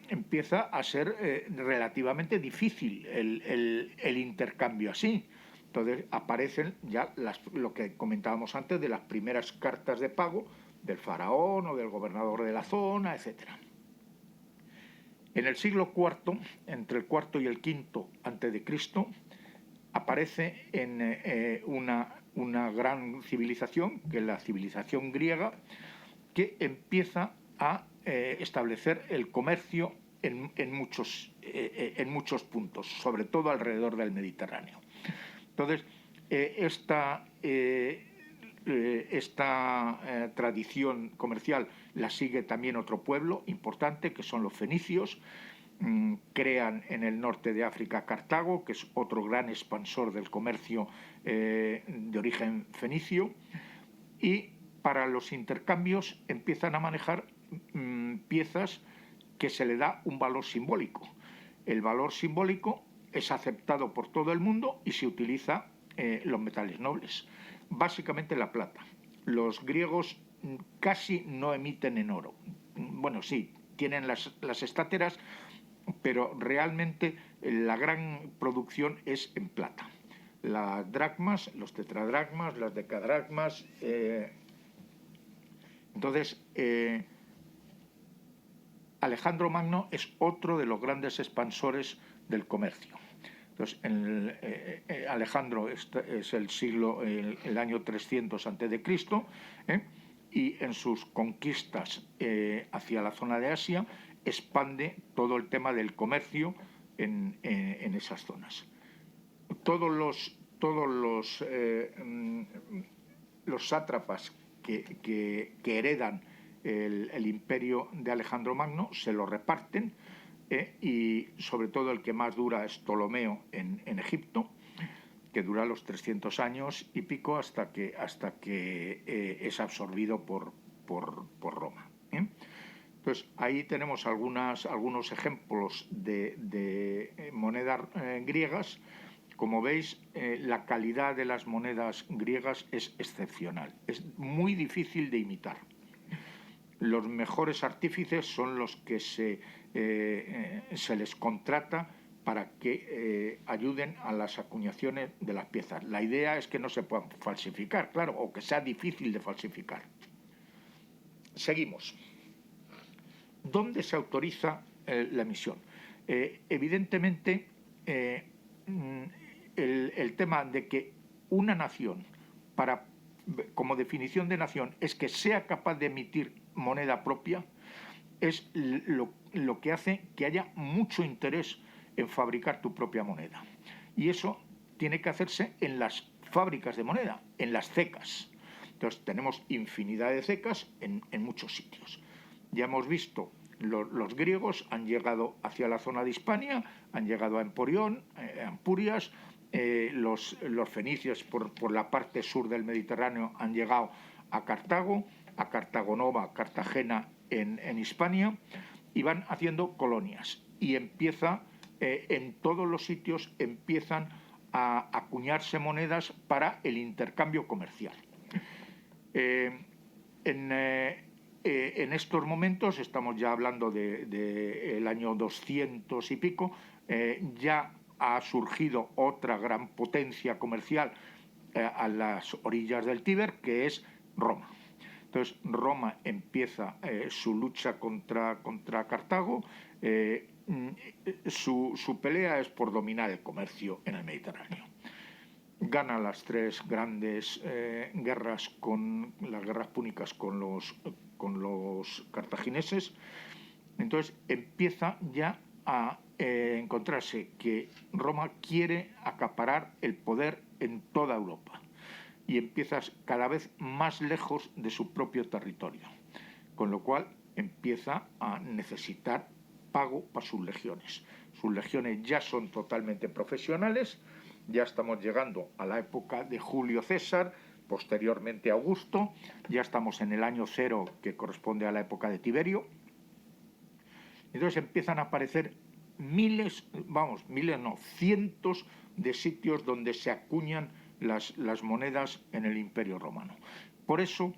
empieza a ser relativamente difícil el intercambio así. Entonces aparecen ya lo que comentábamos antes de las primeras cartas de pago del faraón o del gobernador de la zona, etc. En el siglo IV, entre el IV y el V a.C., aparece en una gran civilización, que es la civilización griega, que empieza a establecer el comercio en muchos puntos, sobre todo alrededor del Mediterráneo. Entonces, esta tradición comercial la sigue también otro pueblo importante, que son los fenicios. Crean en el norte de África Cartago, que es otro gran expansor del comercio de origen fenicio, y para los intercambios empiezan a manejar piezas que se le da un valor simbólico. El valor simbólico es aceptado por todo el mundo y se utiliza los metales nobles, básicamente la plata. Los griegos casi no emiten en oro. Bueno, sí, tienen las estáteras, pero realmente la gran producción es en plata. Las dracmas, los tetradracmas, las decadracmas. Entonces, Alejandro Magno es otro de los grandes expansores del comercio. Entonces, Alejandro es el año 300 a.C., y en sus conquistas hacia la zona de Asia expande todo el tema del comercio en esas zonas. Todos los sátrapas que heredan el imperio de Alejandro Magno se lo reparten, y sobre todo el que más dura es Ptolomeo en Egipto, que dura los 300 años y pico hasta que es absorbido por Roma. Entonces, ahí tenemos algunos ejemplos de monedas griegas. Como veis, la calidad de las monedas griegas es excepcional, es muy difícil de imitar. Los mejores artífices son los que se les contrata para que ayuden a las acuñaciones de las piezas. La idea es que no se puedan falsificar, claro, o que sea difícil de falsificar. Seguimos. ¿Dónde se autoriza la emisión? Evidentemente, el tema de que una nación, como definición de nación, es que sea capaz de emitir moneda propia, es lo que hace que haya mucho interés en fabricar tu propia moneda. Y eso tiene que hacerse en las fábricas de moneda, en las cecas. Entonces tenemos infinidad de cecas en muchos sitios. Ya hemos visto Los griegos han llegado hacia la zona de Hispania, han llegado a Emporión, a Ampurias. Los fenicios por la parte sur del Mediterráneo han llegado a Cartago, a Cartagonova, Cartagena en Hispania, y van haciendo colonias. Y en todos los sitios empiezan a acuñarse monedas para el intercambio comercial. En estos momentos, estamos ya hablando del año 200 y pico, ya ha surgido otra gran potencia comercial a las orillas del Tíber, que es Roma. Entonces, Roma empieza su lucha contra Cartago. Su pelea es por dominar el comercio en el Mediterráneo. Gana las tres grandes guerras, las guerras púnicas con los cartagineses. Entonces empieza ya a encontrarse que Roma quiere acaparar el poder en toda Europa y empieza cada vez más lejos de su propio territorio, con lo cual empieza a necesitar pago para sus legiones. Sus legiones ya son totalmente profesionales, ya estamos llegando a la época de Julio César, posteriormente Augusto, ya estamos en el año 0, que corresponde a la época de Tiberio. Entonces empiezan a aparecer cientos de sitios donde se acuñan las monedas en el Imperio Romano. Por eso,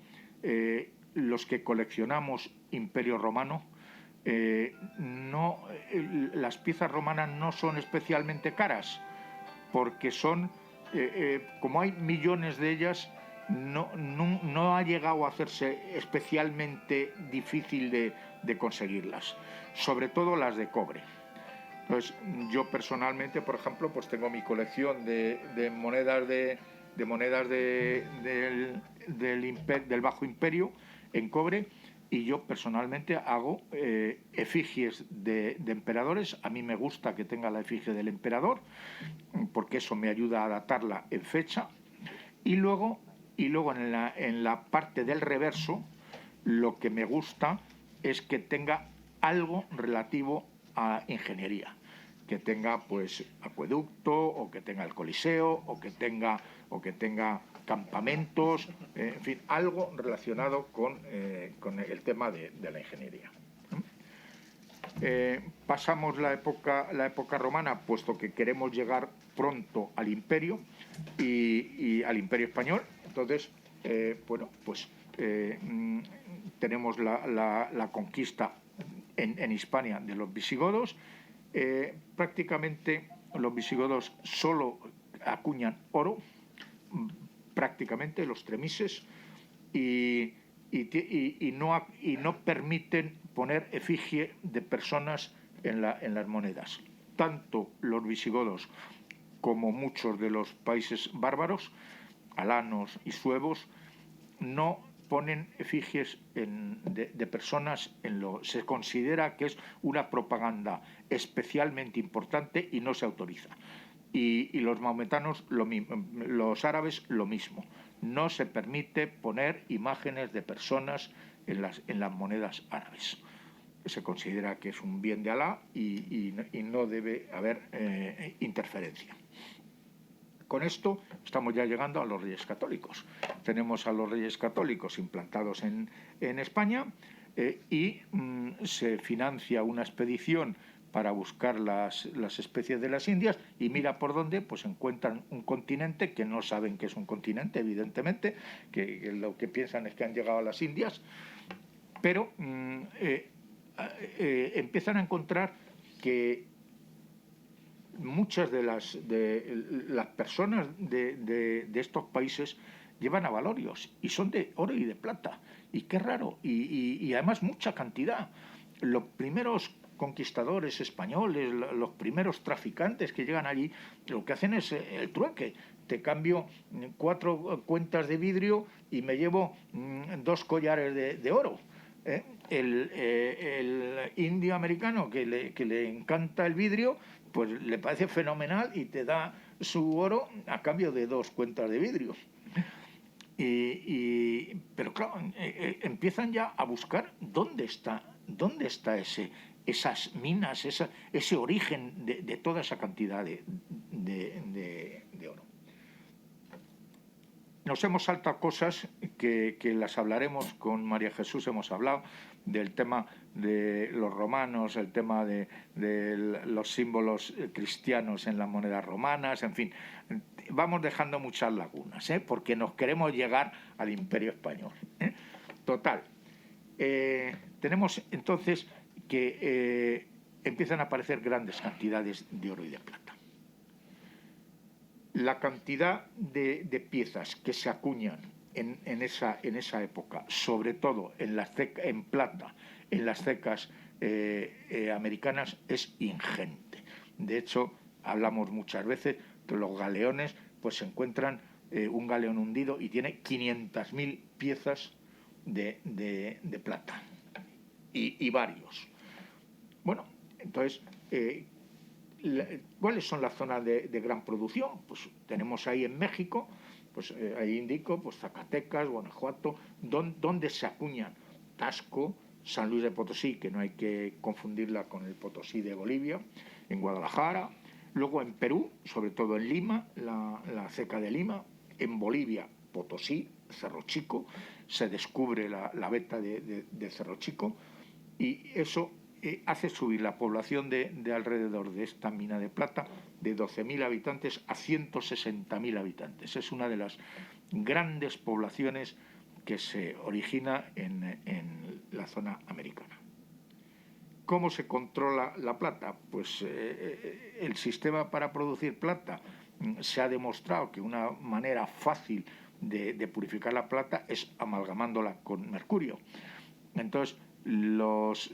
los que coleccionamos Imperio Romano, las piezas romanas no son especialmente caras, porque como hay millones de ellas, no ha llegado a hacerse especialmente difícil de conseguirlas, sobre todo las de cobre. Entonces, yo personalmente, por ejemplo, pues tengo mi colección de monedas del Bajo Imperio en cobre, y yo personalmente hago efigies de emperadores. A mí me gusta que tenga la efigie del emperador, porque eso me ayuda a datarla en fecha. Y luego en la parte del reverso, lo que me gusta es que tenga algo relativo a ingeniería, que tenga pues acueducto, o que tenga el Coliseo, o que tenga campamentos, en fin, algo relacionado con el tema de la ingeniería. Pasamos la época romana, puesto que queremos llegar pronto al imperio y al Imperio Español. Entonces, tenemos la conquista en Hispania de los visigodos. Prácticamente los visigodos solo acuñan oro, prácticamente los tremises, y no permiten poner efigie de personas en las monedas. Tanto los visigodos como muchos de los países bárbaros, alanos y suevos, no ponen efigies de personas se considera que es una propaganda especialmente importante y no se autoriza. Y los maometanos, los árabes, lo mismo. No se permite poner imágenes de personas en las monedas árabes. Se considera que es un bien de Alá y no debe haber interferencia. Con esto estamos ya llegando a los Reyes Católicos. Tenemos a los Reyes Católicos implantados en España, y se financia una expedición para buscar las especies de las Indias, y mira por dónde, pues encuentran un continente que no saben que es un continente, evidentemente, que lo que piensan es que han llegado a las Indias, pero empiezan a encontrar que muchas de las personas de estos países llevan abalorios y son de oro y de plata, y qué raro, y además mucha cantidad. Los primeros conquistadores españoles, los primeros traficantes que llegan allí, lo que hacen es el trueque. Te cambio 4 cuentas de vidrio y me llevo 2 collares de oro. El indio americano que le encanta el vidrio, pues le parece fenomenal y te da su oro a cambio de 2 cuentas de vidrio. Pero claro, empiezan ya a buscar dónde está ¿Dónde está esas minas, ese origen de toda esa cantidad de oro? Nos hemos saltado cosas que las hablaremos con María Jesús, hemos hablado del tema de los romanos, el tema de los símbolos cristianos en las monedas romanas, en fin, vamos dejando muchas lagunas, porque nos queremos llegar al Imperio Español. Total, tenemos entonces que empiezan a aparecer grandes cantidades de oro y de plata. La cantidad de piezas que se acuñan en esa época, sobre todo en plata, en las cecas americanas, es ingente. De hecho, hablamos muchas veces que los galeones pues se encuentran un galeón hundido y tiene 500.000 piezas de plata y varios. Bueno, entonces, ¿cuáles son las zonas de gran producción? Pues tenemos ahí en México, pues ahí indico, pues Zacatecas, Guanajuato, donde se acuñan Tasco, San Luis de Potosí, que no hay que confundirla con el Potosí de Bolivia, en Guadalajara, luego en Perú, sobre todo en Lima, la ceca de Lima, en Bolivia, Potosí, Cerro Chico, se descubre la veta de Cerro Chico, y eso hace subir la población de alrededor de esta mina de plata de 12.000 habitantes a 160.000 habitantes. Es una de las grandes poblaciones que se origina en la zona americana. ¿Cómo se controla la plata? Pues el sistema para producir plata se ha demostrado que una manera fácil de purificar la plata es amalgamándola con mercurio. Entonces, los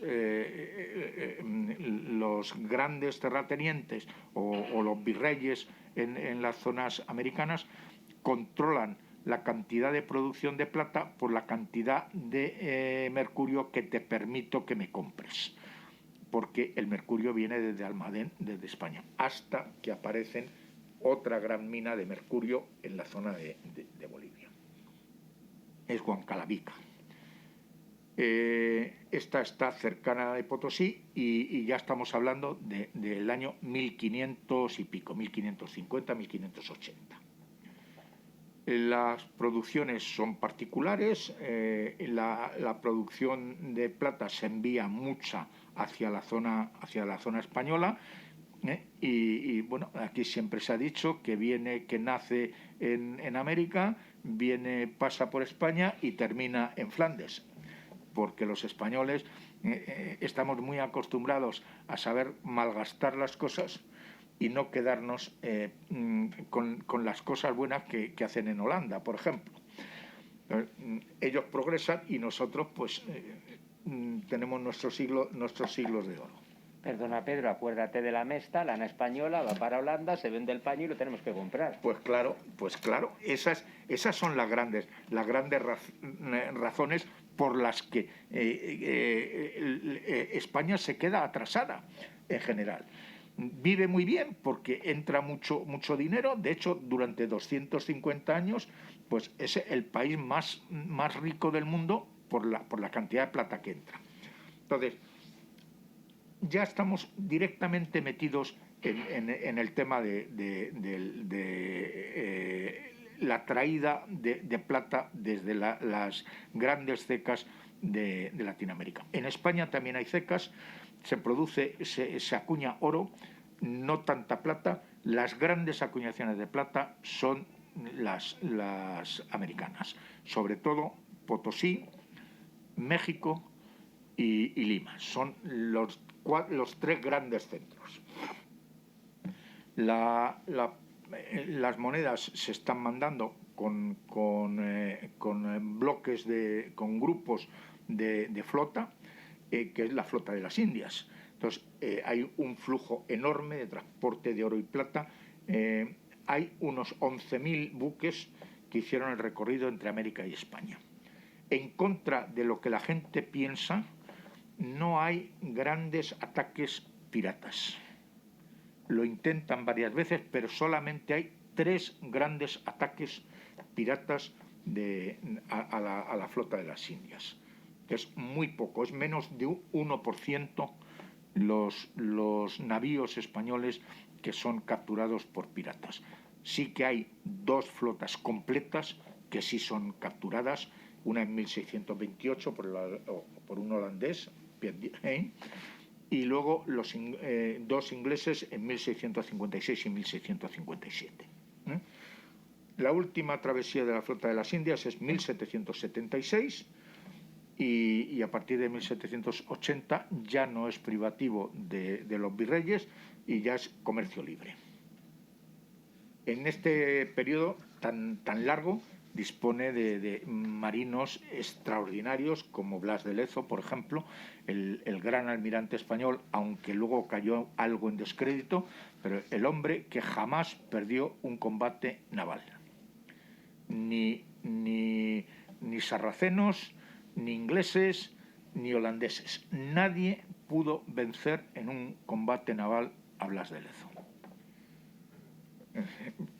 grandes terratenientes o los virreyes en las zonas americanas controlan la cantidad de producción de plata por la cantidad de mercurio que te permito que me compres, porque el mercurio viene desde Almadén, desde España, hasta que aparecen otra gran mina de mercurio en la zona de Bolivia. Es Huancalavica. Esta está cercana de Potosí y ya estamos hablando del año 1500 y pico, 1550, 1580. Las producciones son particulares, la producción de plata se envía mucha hacia la zona española, y bueno, aquí siempre se ha dicho que nace en América, pasa por España y termina en Flandes, porque los españoles estamos muy acostumbrados a saber malgastar las cosas y no quedarnos con las cosas buenas que hacen en Holanda, por ejemplo. Ellos progresan y nosotros pues tenemos nuestros siglos de oro. Perdona, Pedro, acuérdate de la mesta, lana española, va para Holanda, se vende el paño y lo tenemos que comprar. Pues claro, esas son las grandes razones por las que España se queda atrasada en general. Vive muy bien porque entra mucho dinero. De hecho, durante 250 años pues es el país más rico del mundo por la cantidad de plata que entra. Entonces, ya estamos directamente metidos en el tema de la traída de plata desde las grandes cecas de Latinoamérica. En España también hay cecas, se acuña oro, no tanta plata. Las grandes acuñaciones de plata son las americanas, sobre todo Potosí, México y Lima. Son los tres grandes centros. Las monedas se están mandando con bloques, con grupos de flota, que es la flota de las Indias. Entonces, hay un flujo enorme de transporte de oro y plata. Hay unos 11.000 buques que hicieron el recorrido entre América y España. En contra de lo que la gente piensa, no hay grandes ataques piratas. Lo intentan varias veces, pero solamente hay 3 grandes ataques piratas a la flota de las Indias. es muy poco, es menos de un 1% los navíos españoles que son capturados por piratas. Sí que hay 2 flotas completas que sí son capturadas, una en 1628 por un holandés, Piet Hein, y luego 2 ingleses en 1656 y 1657. La última travesía de la flota de las Indias es 1776 y a partir de 1780 ya no es privativo de los virreyes y ya es comercio libre. En este periodo tan largo dispone de marinos extraordinarios como Blas de Lezo, por ejemplo, el gran almirante español, aunque luego cayó algo en descrédito, pero el hombre que jamás perdió un combate naval. Ni sarracenos, ni ingleses, ni holandeses. Nadie pudo vencer en un combate naval a Blas de Lezo.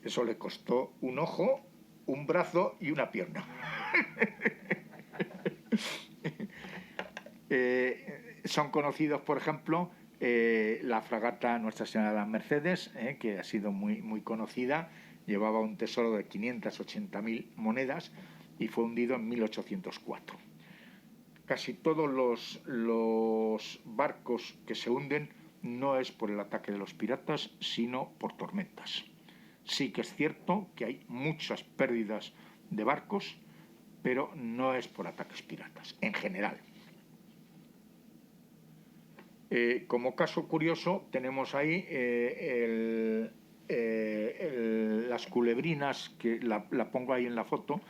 Eso le costó un ojo, un brazo y una pierna. Son conocidos, por ejemplo, la fragata Nuestra Señora de las Mercedes, que ha sido muy conocida, llevaba un tesoro de 580.000 monedas y fue hundido en 1804. Casi todos los barcos que se hunden no es por el ataque de los piratas, sino por tormentas. Sí que es cierto que hay muchas pérdidas de barcos, pero no es por ataques piratas, en general. Como caso curioso, tenemos ahí las culebrinas, que la pongo ahí en la foto,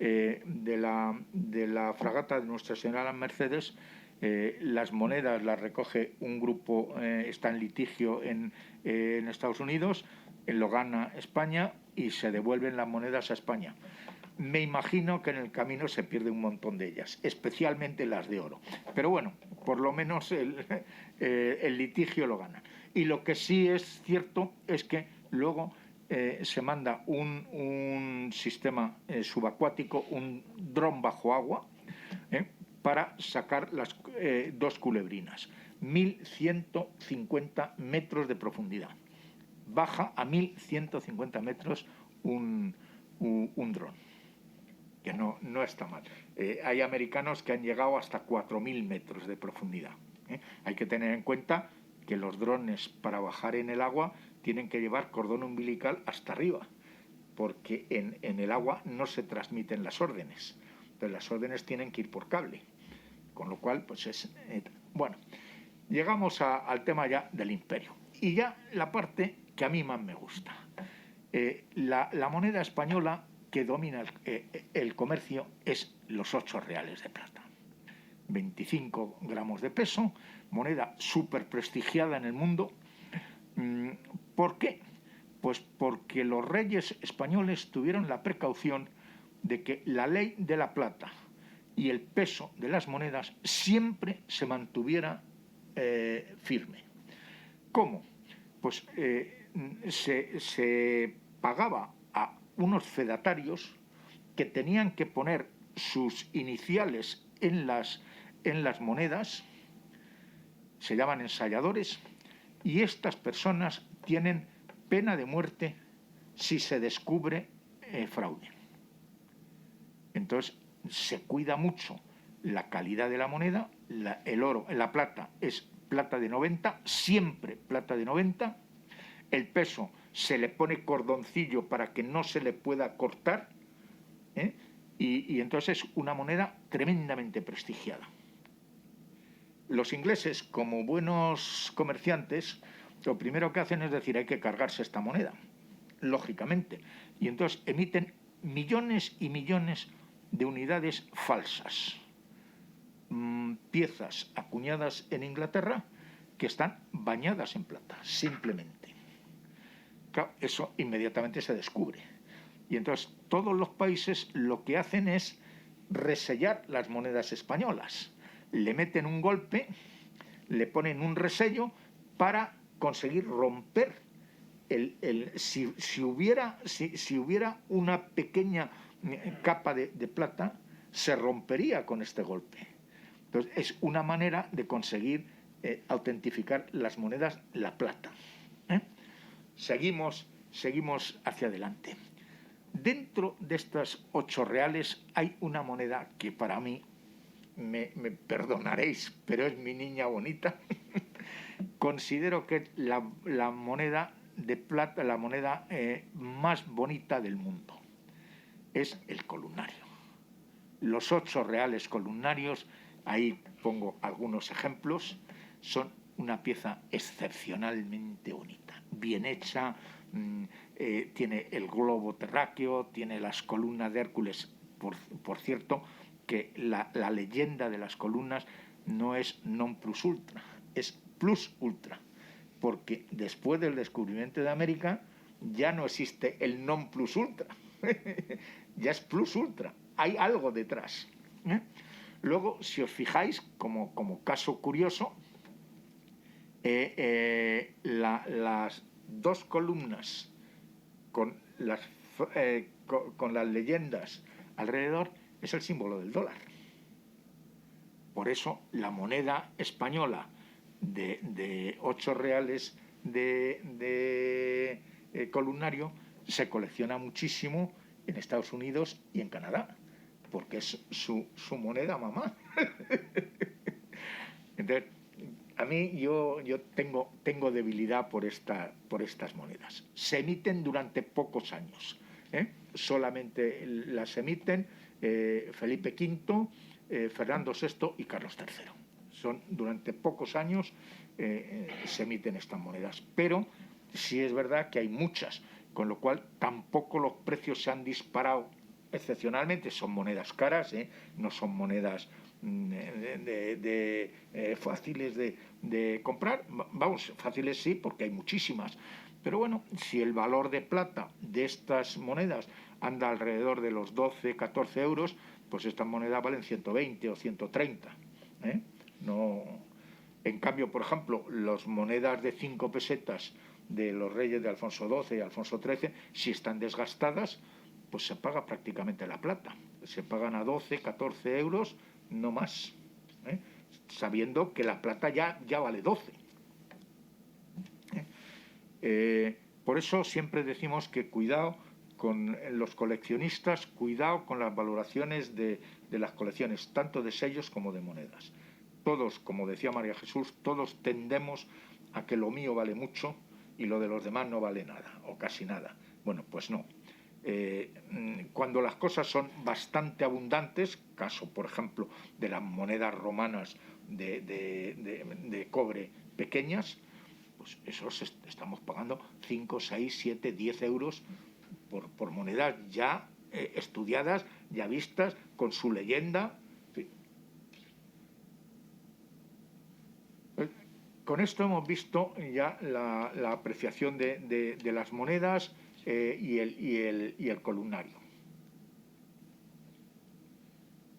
de la fragata de Nuestra Señora de las Mercedes. Las monedas las recoge un grupo, está en litigio en Estados Unidos, lo gana España y se devuelven las monedas a España. Me imagino que en el camino se pierde un montón de ellas, especialmente las de oro. Pero bueno, por lo menos el litigio lo gana. Y lo que sí es cierto es que luego se manda un sistema subacuático, un dron bajo agua, para sacar las 2 culebrinas. 1.150 metros de profundidad. Baja a 1.150 metros un dron, que no está mal. Hay americanos que han llegado hasta 4.000 metros de profundidad. Hay que tener en cuenta que los drones, para bajar en el agua, tienen que llevar cordón umbilical hasta arriba, porque en el agua no se transmiten las órdenes. Entonces las órdenes tienen que ir por cable, con lo cual pues es... Bueno, llegamos al tema ya del imperio. Y ya la parte que a mí más me gusta. La moneda española que domina el comercio es los 8 reales de plata. 25 gramos de peso, moneda súper prestigiada en el mundo. ¿Por qué? Pues porque los reyes españoles tuvieron la precaución de que la ley de la plata y el peso de las monedas siempre se mantuviera firme. ¿Cómo? Pues se pagaba a unos fedatarios que tenían que poner sus iniciales en las monedas, se llaman ensayadores, y estas personas tienen pena de muerte si se descubre fraude. Entonces se cuida mucho la calidad de la moneda, el oro, la plata es plata de 90, siempre plata de 90, el peso se le pone cordoncillo para que no se le pueda cortar, y entonces es una moneda tremendamente prestigiada. Los ingleses, como buenos comerciantes, lo primero que hacen es decir, hay que cargarse esta moneda, lógicamente, y entonces emiten millones y millones de unidades falsas, piezas acuñadas en Inglaterra que están bañadas en plata, simplemente. Claro, eso inmediatamente se descubre. Y entonces todos los países lo que hacen es resellar las monedas españolas. Le meten un golpe, le ponen un resello para conseguir romper si hubiera una pequeña capa de plata, se rompería con este golpe. Entonces, es una manera de conseguir autentificar las monedas, la plata. Seguimos hacia adelante. Dentro de estas 8 reales hay una moneda que para mí, me perdonaréis, pero es mi niña bonita. Considero que es la moneda de plata, la moneda más bonita del mundo. Es el columnario. Los 8 reales columnarios, ahí pongo algunos ejemplos, son una pieza excepcionalmente bonita, bien hecha, tiene el globo terráqueo, tiene las columnas de Hércules. Por cierto, que la leyenda de las columnas no es non plus ultra, es plus ultra, porque después del descubrimiento de América ya no existe el non plus ultra, ya es plus ultra, hay algo detrás. Luego, si os fijáis, como caso curioso, las 2 columnas con las leyendas alrededor es el símbolo del dólar. Por eso la moneda española de 8 reales de columnario se colecciona muchísimo en Estados Unidos y en Canadá, porque es su moneda mamá. Entonces, a mí yo tengo debilidad por estas monedas. Se emiten durante pocos años, solamente las emiten Felipe V, Fernando VI y Carlos III. Durante pocos años se emiten estas monedas, pero sí es verdad que hay muchas, con lo cual tampoco los precios se han disparado excepcionalmente. Son monedas caras, no son monedas fáciles de comprar. Vamos, fáciles sí, porque hay muchísimas, pero bueno, si el valor de plata de estas monedas anda alrededor de los 12, 14 euros, pues estas monedas valen 120 o 130. No. En cambio, por ejemplo, las monedas de 5 pesetas de los reyes de Alfonso XII y Alfonso XIII, si están desgastadas, pues se paga prácticamente la plata. Se pagan a 12, 14 euros, no más, sabiendo que la plata ya vale 12. Por eso siempre decimos que cuidado con los coleccionistas, cuidado con las valoraciones de las colecciones, tanto de sellos como de monedas. Todos, como decía María Jesús, todos tendemos a que lo mío vale mucho y lo de los demás no vale nada, o casi nada. Bueno, pues no. Cuando las cosas son bastante abundantes, caso por ejemplo de las monedas romanas de cobre pequeñas, pues esos estamos pagando 5, 6, 7, 10 euros por monedas ya estudiadas, ya vistas, con su leyenda. Con esto hemos visto ya la apreciación de las monedas y el columnario.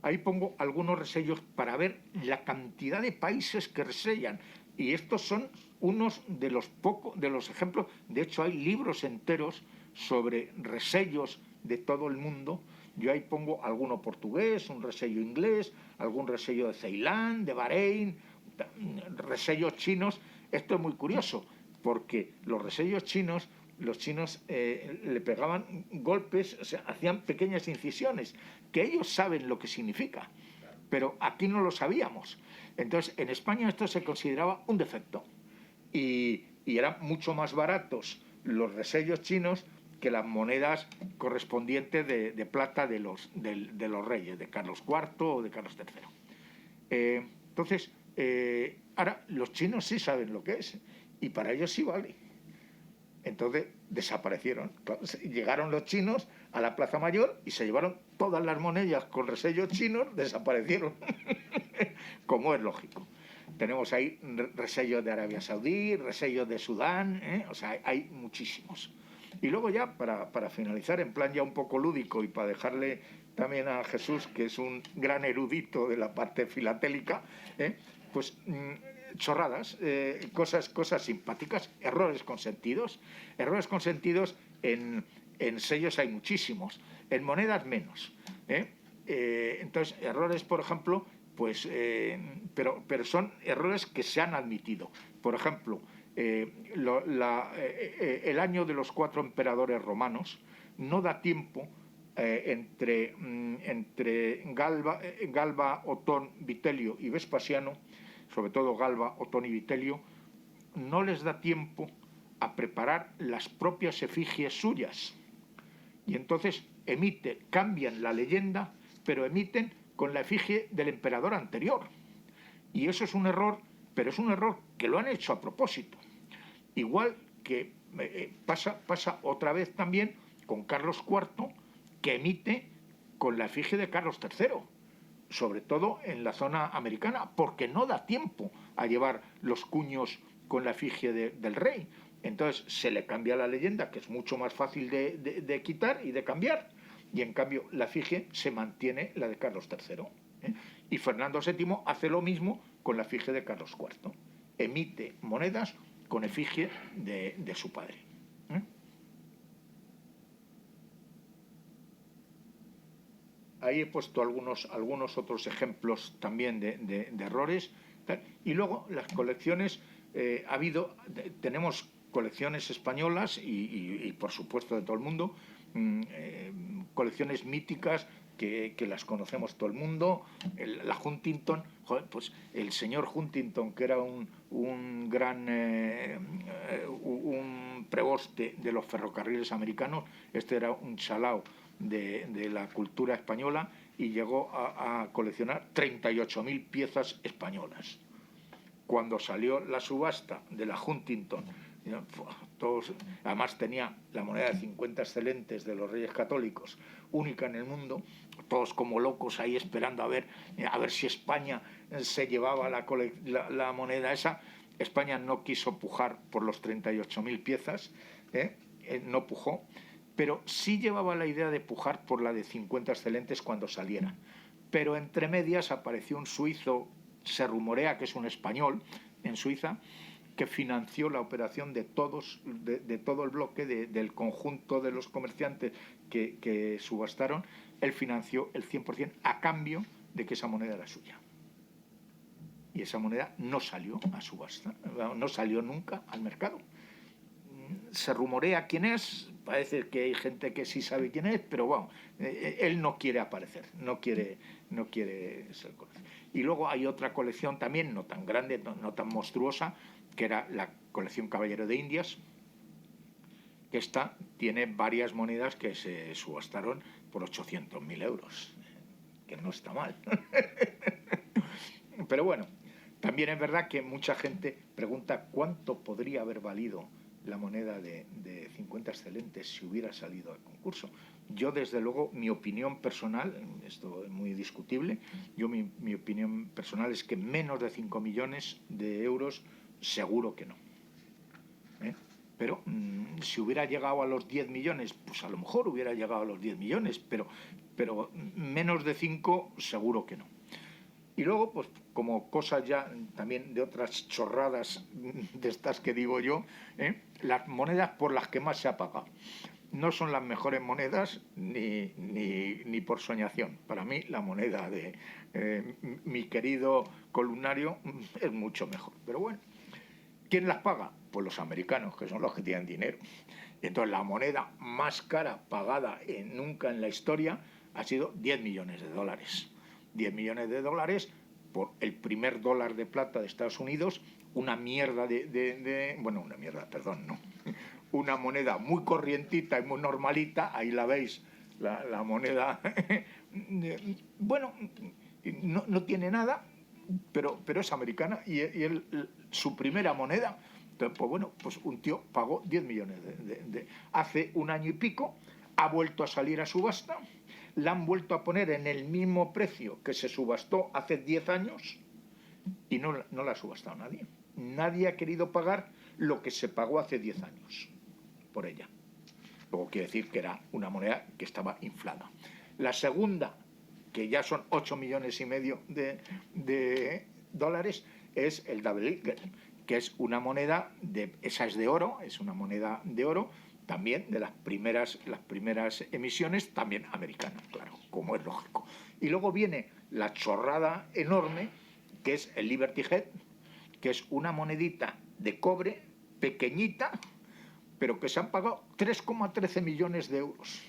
Ahí pongo algunos resellos para ver la cantidad de países que resellan, y estos son unos de los ejemplos. De hecho, hay libros enteros sobre resellos de todo el mundo. Yo ahí pongo alguno portugués, un resello inglés, algún resello de Ceilán, de Bahrein, resellos chinos. Esto es muy curioso, porque los resellos chinos, los chinos le pegaban golpes, o sea, hacían pequeñas incisiones, que ellos saben lo que significa, pero aquí no lo sabíamos. Entonces, en España esto se consideraba un defecto, y eran mucho más baratos los resellos chinos que las monedas correspondientes de plata de los reyes, de Carlos IV o de Carlos III. Entonces, ahora los chinos sí saben lo que es, y para ellos sí vale. Entonces desaparecieron. Llegaron los chinos a la Plaza Mayor y se llevaron todas las monedas con resellos chinos, desaparecieron. Como es lógico. Tenemos ahí resellos de Arabia Saudí, resellos de Sudán, o sea, hay muchísimos. Y luego ya, para finalizar, en plan ya un poco lúdico, y para dejarle también a Jesús, que es un gran erudito de la parte filatélica, pues chorradas, cosas simpáticas, errores consentidos. Errores consentidos en sellos hay muchísimos, en monedas menos. Entonces, errores, por ejemplo, pero son errores que se han admitido. Por ejemplo, el año de los 4 emperadores romanos no da tiempo entre Galba, Otón, Vitelio y Vespasiano, sobre todo Galba, Otón y Vitelio, no les da tiempo a preparar las propias efigies suyas. Y entonces cambian la leyenda, pero emiten con la efigie del emperador anterior. Y eso es un error, pero es un error que lo han hecho a propósito. Igual que pasa otra vez también con Carlos IV, que emite con la efigie de Carlos III, sobre todo en la zona americana, porque no da tiempo a llevar los cuños con la efigie del rey. Entonces se le cambia la leyenda, que es mucho más fácil de quitar y de cambiar, y en cambio la efigie se mantiene la de Carlos III. Y Fernando VII hace lo mismo con la efigie de Carlos IV. Emite monedas con efigie de su padre. Ahí he puesto algunos otros ejemplos también de errores. Y luego las colecciones, tenemos colecciones españolas y por supuesto de todo el mundo, colecciones míticas que las conocemos todo el mundo. La Huntington, pues el señor Huntington, que era un gran un preboste de los ferrocarriles americanos, este era un chalao de la cultura española y llegó a coleccionar 38.000 piezas españolas. Cuando salió la subasta de la Huntington, además tenía la moneda de 50 excelentes de los Reyes Católicos, única en el mundo, todos como locos ahí esperando a ver si España se llevaba la moneda esa. España no quiso pujar por los 38.000 piezas, no pujó, pero sí llevaba la idea de pujar por la de 50 excelentes cuando saliera. Pero entre medias apareció un suizo, se rumorea que es un español en Suiza, que financió la operación de todo el bloque, del conjunto de los comerciantes que subastaron. Él financió el 100% a cambio de que esa moneda era suya. Y esa moneda no salió a subasta, no salió nunca al mercado. Se rumorea quién es, parece que hay gente que sí sabe quién es, pero bueno, él no quiere aparecer, no quiere ser conocido. Y luego hay otra colección también, no tan grande, no tan monstruosa, que era la colección Caballero de Indias. Esta tiene varias monedas que se subastaron por 800.000 euros, que no está mal. Pero bueno, también es verdad que mucha gente pregunta cuánto podría haber valido la moneda de 50 excelentes si hubiera salido al concurso. Yo, desde luego, mi opinión personal, esto es muy discutible, mi opinión personal es que menos de 5 millones de euros seguro que no. Pero si hubiera llegado a los 10 millones, pues a lo mejor hubiera llegado a los 10 millones, pero menos de 5 seguro que no. Y luego, pues como cosas ya también de otras chorradas de estas que digo yo, las monedas por las que más se ha pagado. No son las mejores monedas ni por soñación. Para mí la moneda de mi querido columnario es mucho mejor. Pero bueno, ¿quién las paga? Pues los americanos, que son los que tienen dinero. Y entonces la moneda más cara pagada nunca en la historia ha sido 10 millones de dólares. 10 millones de dólares por el primer dólar de plata de Estados Unidos, una mierda una moneda muy corrientita y muy normalita, ahí la veis, la moneda, bueno, no tiene nada, pero es americana y su primera moneda. Entonces, pues bueno, pues un tío pagó 10 millones hace un año y pico, ha vuelto a salir a subasta, la han vuelto a poner en el mismo precio que se subastó hace 10 años y no la ha subastado nadie. Nadie ha querido pagar lo que se pagó hace 10 años por ella. Luego quiere decir que era una moneda que estaba inflada. La segunda, que ya son 8 millones y medio de dólares, es el Double Eagle, que es una moneda, esa es de oro, es una moneda de oro, también de las primeras emisiones, también americana, claro, como es lógico. Y luego viene la chorrada enorme que es el Liberty Head, que es una monedita de cobre pequeñita, pero que se han pagado 3,13 millones de euros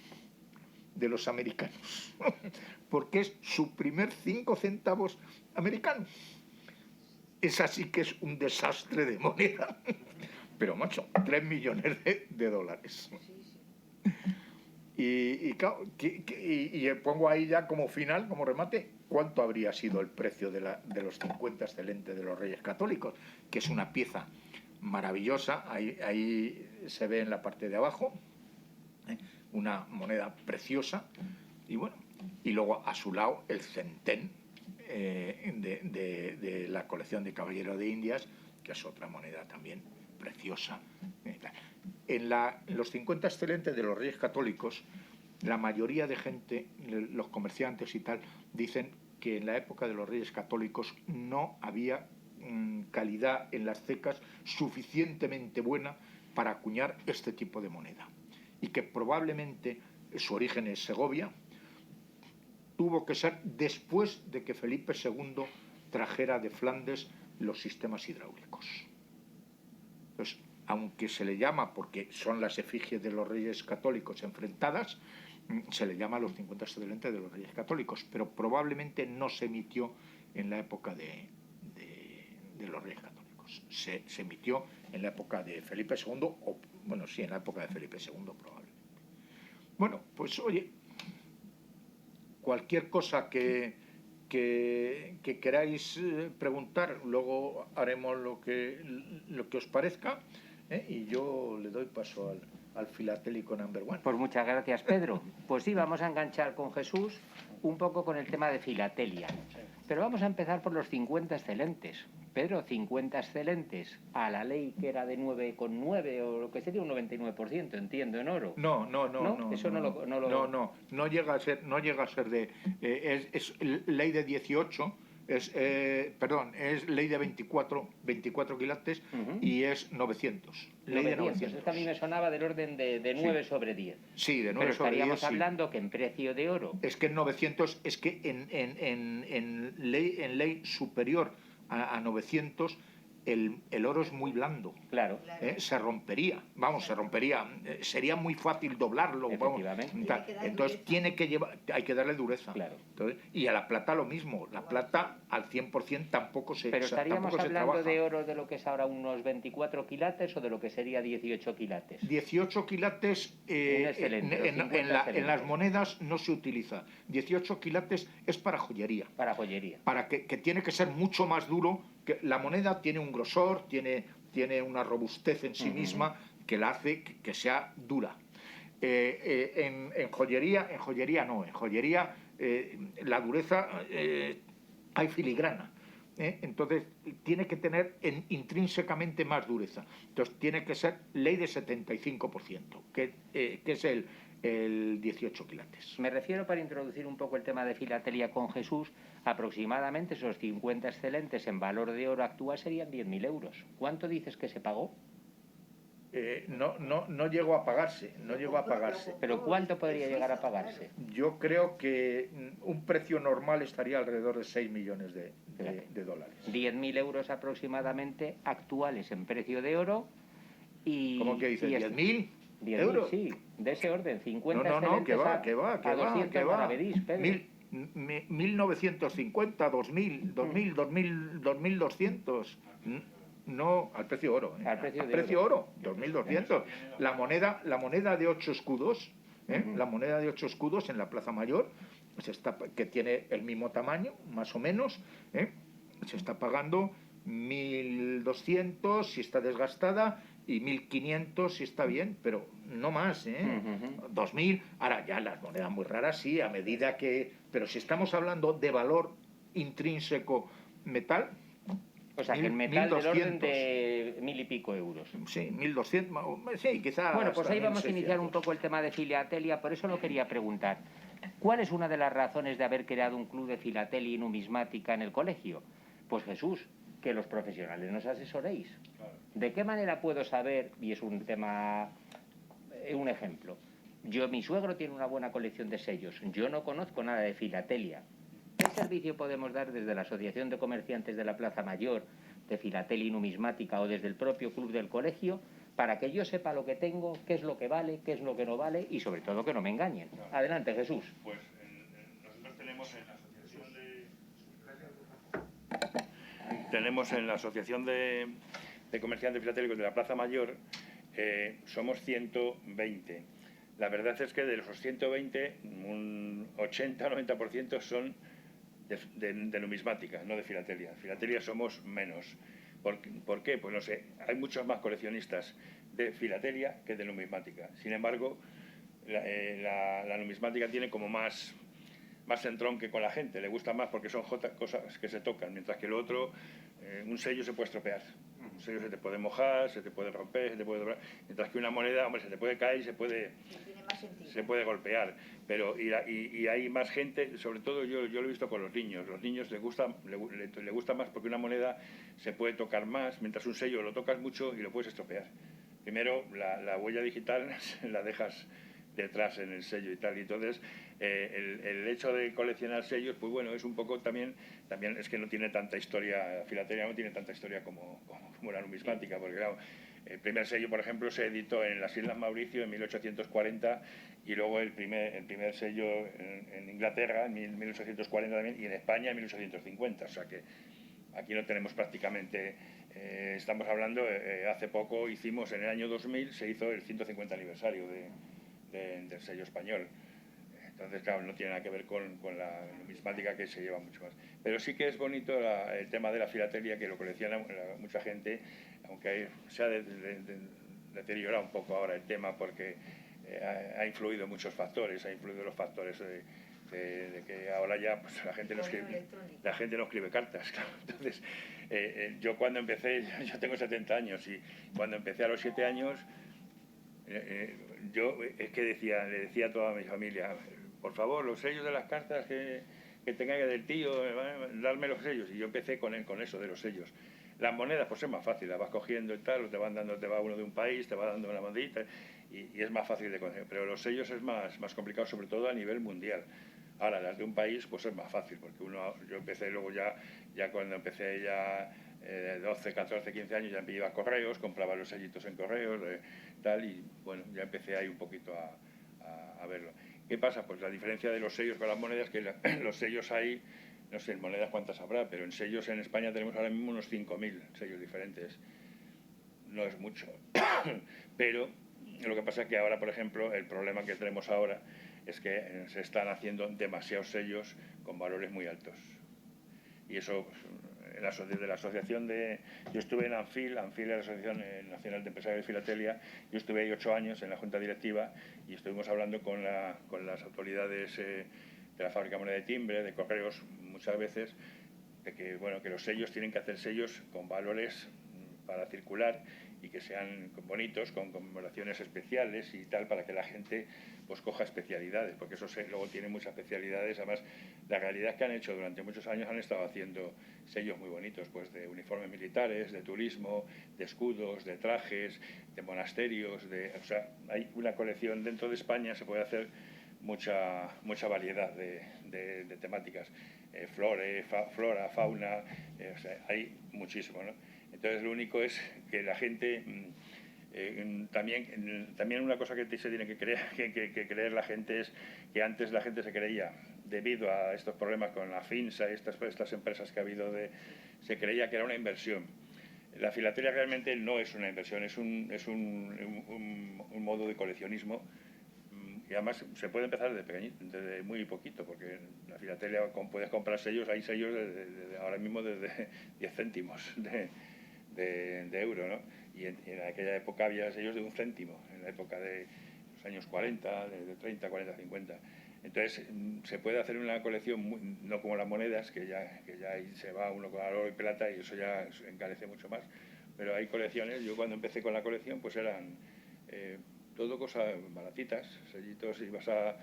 de los americanos, porque es su primer 5 centavos americano. Esa sí que es un desastre de moneda, pero macho, 3 millones de dólares. Y claro, y pongo ahí ya como final, como remate, cuánto habría sido el precio de los 50 excelentes de los Reyes Católicos, que es una pieza maravillosa, ahí se ve en la parte de abajo, una moneda preciosa, y bueno, y luego a su lado el centén de la colección de Caballero de Indias, que es otra moneda también preciosa. En los 50 excelentes de los Reyes Católicos, la mayoría de gente, los comerciantes y tal, dicen que en la época de los Reyes Católicos no había calidad en las cecas suficientemente buena para acuñar este tipo de moneda, y que probablemente su origen es Segovia, tuvo que ser después de que Felipe II trajera de Flandes los sistemas hidráulicos. Entonces, aunque se le llama, porque son las efigies de los Reyes Católicos enfrentadas, se le llama los 50 excelentes de los Reyes Católicos, pero probablemente no se emitió en la época de los Reyes Católicos. Se emitió en la época de Felipe II, o bueno, sí, en la época de Felipe II probablemente. Bueno, pues oye, cualquier cosa que queráis preguntar, luego haremos lo que os parezca, y yo le doy paso al filatélico number one. Pues muchas gracias, Pedro. Pues sí, vamos a enganchar con Jesús un poco con el tema de filatelia. Pero vamos a empezar por los 50 excelentes. Pedro, 50 excelentes a la ley que era de 9,9 o lo que sería un 99%, entiendo, en oro. No, eso no llega a ser de es ley de 18, es ley de 24 quilates, y es 900. Ley de 900. Esto a mí me sonaba del orden de 9 sobre 10. Sí, de 9 Pero sobre 10. estaríamos hablando que en precio de oro. Es que en 900, es que en ley superior a 900, el oro es muy blando. Claro. Se rompería, sería muy fácil doblarlo. Entonces hay que darle dureza. Claro. Entonces, y a la plata lo mismo, la plata al 100% tampoco se Pero estaríamos hablando trabaja. de oro de lo que es ahora unos 24 quilates o de lo que sería 18 quilates. 18 quilates en las monedas no se utiliza. 18 quilates es para joyería. Para joyería. Para que tiene que ser mucho más duro. Que la moneda tiene un grosor, tiene una robustez en sí misma que la hace que sea dura. En joyería no, en joyería la dureza hay filigrana. Entonces tiene que tener intrínsecamente más dureza. Entonces tiene que ser ley de 75%, que es el 18 quilates. Me refiero, para introducir un poco el tema de filatelia con Jesús, aproximadamente esos 50 excelentes en valor de oro actual serían 10.000 euros. ¿Cuánto dices que se pagó? No llegó a pagarse, ¿Pero cuánto podría llegar a pagarse? Yo creo que un precio normal estaría alrededor de 6 millones de dólares. 10.000 euros aproximadamente actuales en precio de oro. Y, ¿cómo que dices? ¿10.000 euros? Sí, de ese orden, 50 No, que va, a 200 maravedís, Pedro. 1950, 2000, 2200. No, al precio oro. Al precio oro, 2200. La moneda de 8 escudos, la moneda de 8 escudos en la Plaza Mayor, que tiene el mismo tamaño, más o menos, se está pagando 1.200 si está desgastada y 1.500 si está bien, pero no más, 2.000. Ahora ya las monedas muy raras sí, a medida que... Pero si estamos hablando de valor intrínseco metal... O sea, que el metal del orden de 1.000 y pico euros. Sí, 1.200, sí, quizás... Bueno, pues ahí vamos a iniciar un poco el tema de filatelia, por eso lo quería preguntar. ¿Cuál es una de las razones de haber creado un club de filatelia y numismática en el colegio? Pues Jesús, que los profesionales nos asesoréis. Claro. ¿De qué manera puedo saber, y es un tema, un ejemplo, mi suegro tiene una buena colección de sellos, yo no conozco nada de filatelia, servicio podemos dar desde la Asociación de Comerciantes de la Plaza Mayor, de Filatelia y Numismática o desde el propio club del colegio, para que yo sepa lo que tengo, qué es lo que vale, qué es lo que no vale y sobre todo que no me engañen? Adelante, Jesús. Pues nosotros tenemos en la Asociación de Comerciantes Filatélicos de la Plaza Mayor, somos 120. La verdad es que de los 120, un 80-90% son de numismática, no de filatelia. Filatelia somos menos. ¿Por qué? Pues no sé, hay muchos más coleccionistas de filatelia que de numismática. Sin embargo, la numismática tiene como más entronque con la gente, le gusta más porque son cosas que se tocan, mientras que lo otro, un sello se puede estropear. Un sello se te puede mojar, se te puede romper, se te puede doblar, mientras que una moneda, hombre, se te puede caer y se puede golpear. Pero y hay más gente, sobre todo yo lo he visto con los niños. Los niños le gusta más porque una moneda se puede tocar más, mientras un sello lo tocas mucho y lo puedes estropear. Primero, la huella digital la dejas detrás en el sello y tal, y entonces el hecho de coleccionar sellos, pues bueno, es un poco también es que no tiene tanta historia, la filatelia no tiene tanta historia como la numismática, porque claro, el primer sello, por ejemplo, se editó en las Islas Mauricio en 1840 y luego el primer sello en Inglaterra en 1840 también y en España en 1850, o sea que aquí no tenemos prácticamente, estamos hablando, hace poco hicimos, en el año 2000 se hizo el 150 aniversario del sello español. Entonces, claro, no tiene nada que ver con la numismática, que se lleva mucho más. Pero sí que es bonito el tema de la filatelia, que lo colecciona mucha gente, aunque se ha deteriorado un poco ahora el tema porque ha influido muchos factores, ha influido los factores de que ahora ya pues, la gente no escribe cartas, claro. Entonces, yo cuando empecé, yo tengo 70 años y cuando empecé a los 7 años, yo es que le decía a toda mi familia, por favor, los sellos de las cartas que tengáis del tío, darme los sellos. Y yo empecé con eso de los sellos. Las monedas, pues es más fácil, las vas cogiendo y tal, te va uno de un país, te va dando una monedita y es más fácil de coger. Pero los sellos es más complicado, sobre todo a nivel mundial. Ahora, las de un país, pues es más fácil, porque yo empecé luego ya cuando empecé 12, 14, 15 años, ya iba a correos, compraba los sellitos en correos, tal, y bueno, ya empecé ahí un poquito a verlo. ¿Qué pasa? Pues la diferencia de los sellos con las monedas, que los sellos hay, no sé en monedas cuántas habrá, pero en sellos en España tenemos ahora mismo unos 5.000 sellos diferentes. No es mucho, pero lo que pasa es que ahora, por ejemplo, el problema que tenemos ahora es que se están haciendo demasiados sellos con valores muy altos. Y eso, desde la asociación yo estuve en ANFIL es la Asociación Nacional de Empresarios de Filatelia, yo estuve ahí 8 años en la junta directiva y estuvimos hablando con las autoridades de la fábrica moneda de timbre, de correos, muchas veces, de que, bueno, que los sellos tienen que hacer sellos con valores para circular y que sean bonitos, con conmemoraciones especiales y tal, para que la gente pues coja especialidades, porque eso luego tiene muchas especialidades. Además, la realidad es que han hecho durante muchos años, han estado haciendo sellos muy bonitos, pues de uniformes militares, de turismo, de escudos, de trajes, de monasterios, o sea, hay una colección dentro de España, se puede hacer mucha variedad de temáticas, flora, fauna, o sea, hay muchísimo, ¿no? Entonces, lo único es que la gente, también una cosa que se tiene que creer la gente es que antes la gente se creía, debido a estos problemas con la FINSA y estas empresas que ha habido, se creía que era una inversión. La filatelia realmente no es una inversión, es un modo de coleccionismo. Y además se puede empezar desde pequeñito, desde muy poquito, porque la filatelia, puedes comprar sellos, hay sellos ahora mismo desde 10 céntimos de euro, ¿no? Y en aquella época había sellos de 1 céntimo, en la época de los años 40, de 30, 40, 50. Entonces se puede hacer una colección, no como las monedas, que ya ahí se va uno con oro y plata y eso ya encarece mucho más. Pero hay colecciones, yo cuando empecé con la colección pues eran todo cosas baratitas, sellitos, ibas a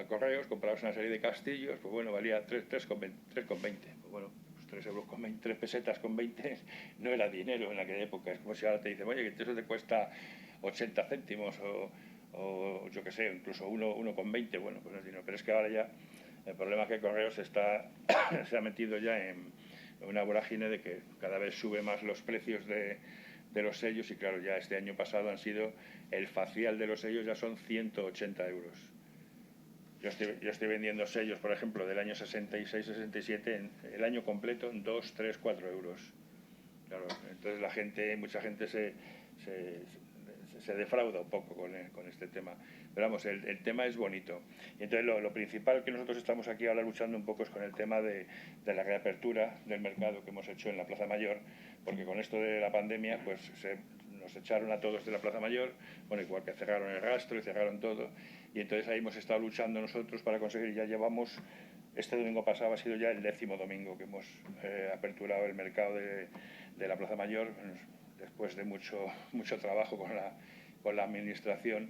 correos, comprabas una serie de castillos, pues bueno, valía 3,20. Pues bueno, 3 euros con 20, 3 pesetas con 20 no era dinero en aquella época. Es como si ahora te dicen, oye, que eso te cuesta 80 céntimos o yo qué sé, incluso 1,20, bueno, pues no es dinero. Pero es que ahora ya El problema es que Correos se ha metido ya en una vorágine de que cada vez sube más los precios de los sellos y claro, ya este año pasado han sido, el facial de los sellos ya son 180 euros. Yo estoy vendiendo sellos, por ejemplo, del año 66-67, el año completo en 2, 3, 4 euros. Claro, entonces mucha gente se defrauda un poco con este tema. Pero vamos, el tema es bonito. Y entonces lo principal que nosotros estamos aquí ahora luchando un poco es con el tema de la reapertura del mercado que hemos hecho en la Plaza Mayor, porque con esto de la pandemia pues nos echaron a todos de la Plaza Mayor, bueno, igual que cerraron el rastro y cerraron todo, y entonces ahí hemos estado luchando nosotros para conseguir, ya llevamos, este domingo pasado ha sido ya el 10º domingo que hemos aperturado el mercado de la Plaza Mayor, después de mucho trabajo con la administración,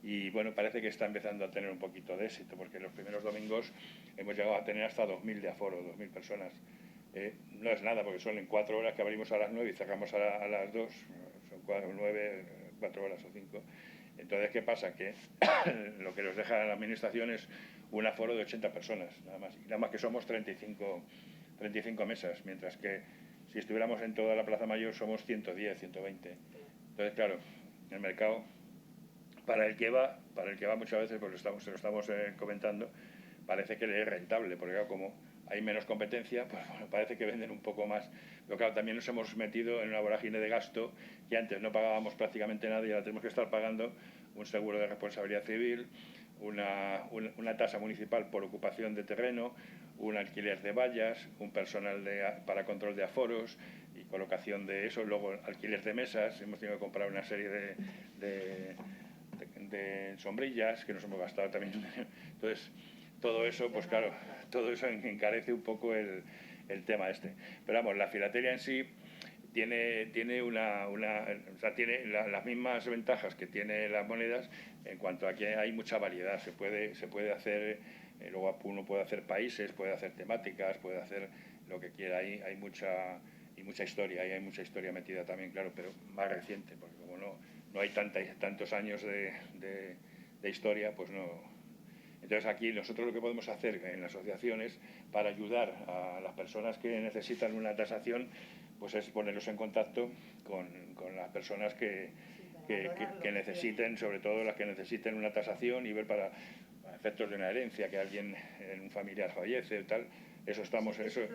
y bueno, parece que está empezando a tener un poquito de éxito, porque los primeros domingos hemos llegado a tener hasta 2.000 de aforo, 2.000 personas. No es nada, porque son en 4 horas que abrimos a las 9 y cerramos a las 2, son 4 horas o 5. Entonces, ¿qué pasa? Que lo que nos deja la administración es un aforo de 80 personas, nada más. Y nada más que somos 35 mesas, mientras que si estuviéramos en toda la Plaza Mayor somos 110, 120. Entonces, claro, el mercado, para el que va muchas veces, pues se lo estamos comentando, parece que le es rentable, porque claro, como hay menos competencia, pues bueno, parece que venden un poco más. Pero claro, también nos hemos metido en una vorágine de gasto que antes no pagábamos prácticamente nada y ahora tenemos que estar pagando un seguro de responsabilidad civil, una tasa municipal por ocupación de terreno, un alquiler de vallas, un personal para control de aforos y colocación de eso, luego alquiler de mesas, hemos tenido que comprar una serie de sombrillas que nos hemos gastado también. Entonces, todo eso, pues claro, todo eso encarece un poco el tema este. Pero vamos, la filatelia en sí tiene las mismas ventajas que tiene las monedas en cuanto a que hay mucha variedad. Se puede hacer, luego uno puede hacer países, puede hacer temáticas, puede hacer lo que quiera. Hay mucha historia, hay mucha historia metida también, claro, pero más reciente, porque como no hay tantos años de historia, pues no. Entonces aquí nosotros lo que podemos hacer en la asociación es, para ayudar a las personas que necesitan una tasación, pues es ponerlos en contacto con las personas que necesiten, sobre todo las que necesiten una tasación y ver para efectos de una herencia, que un familiar fallece o tal. Eso estamos, eso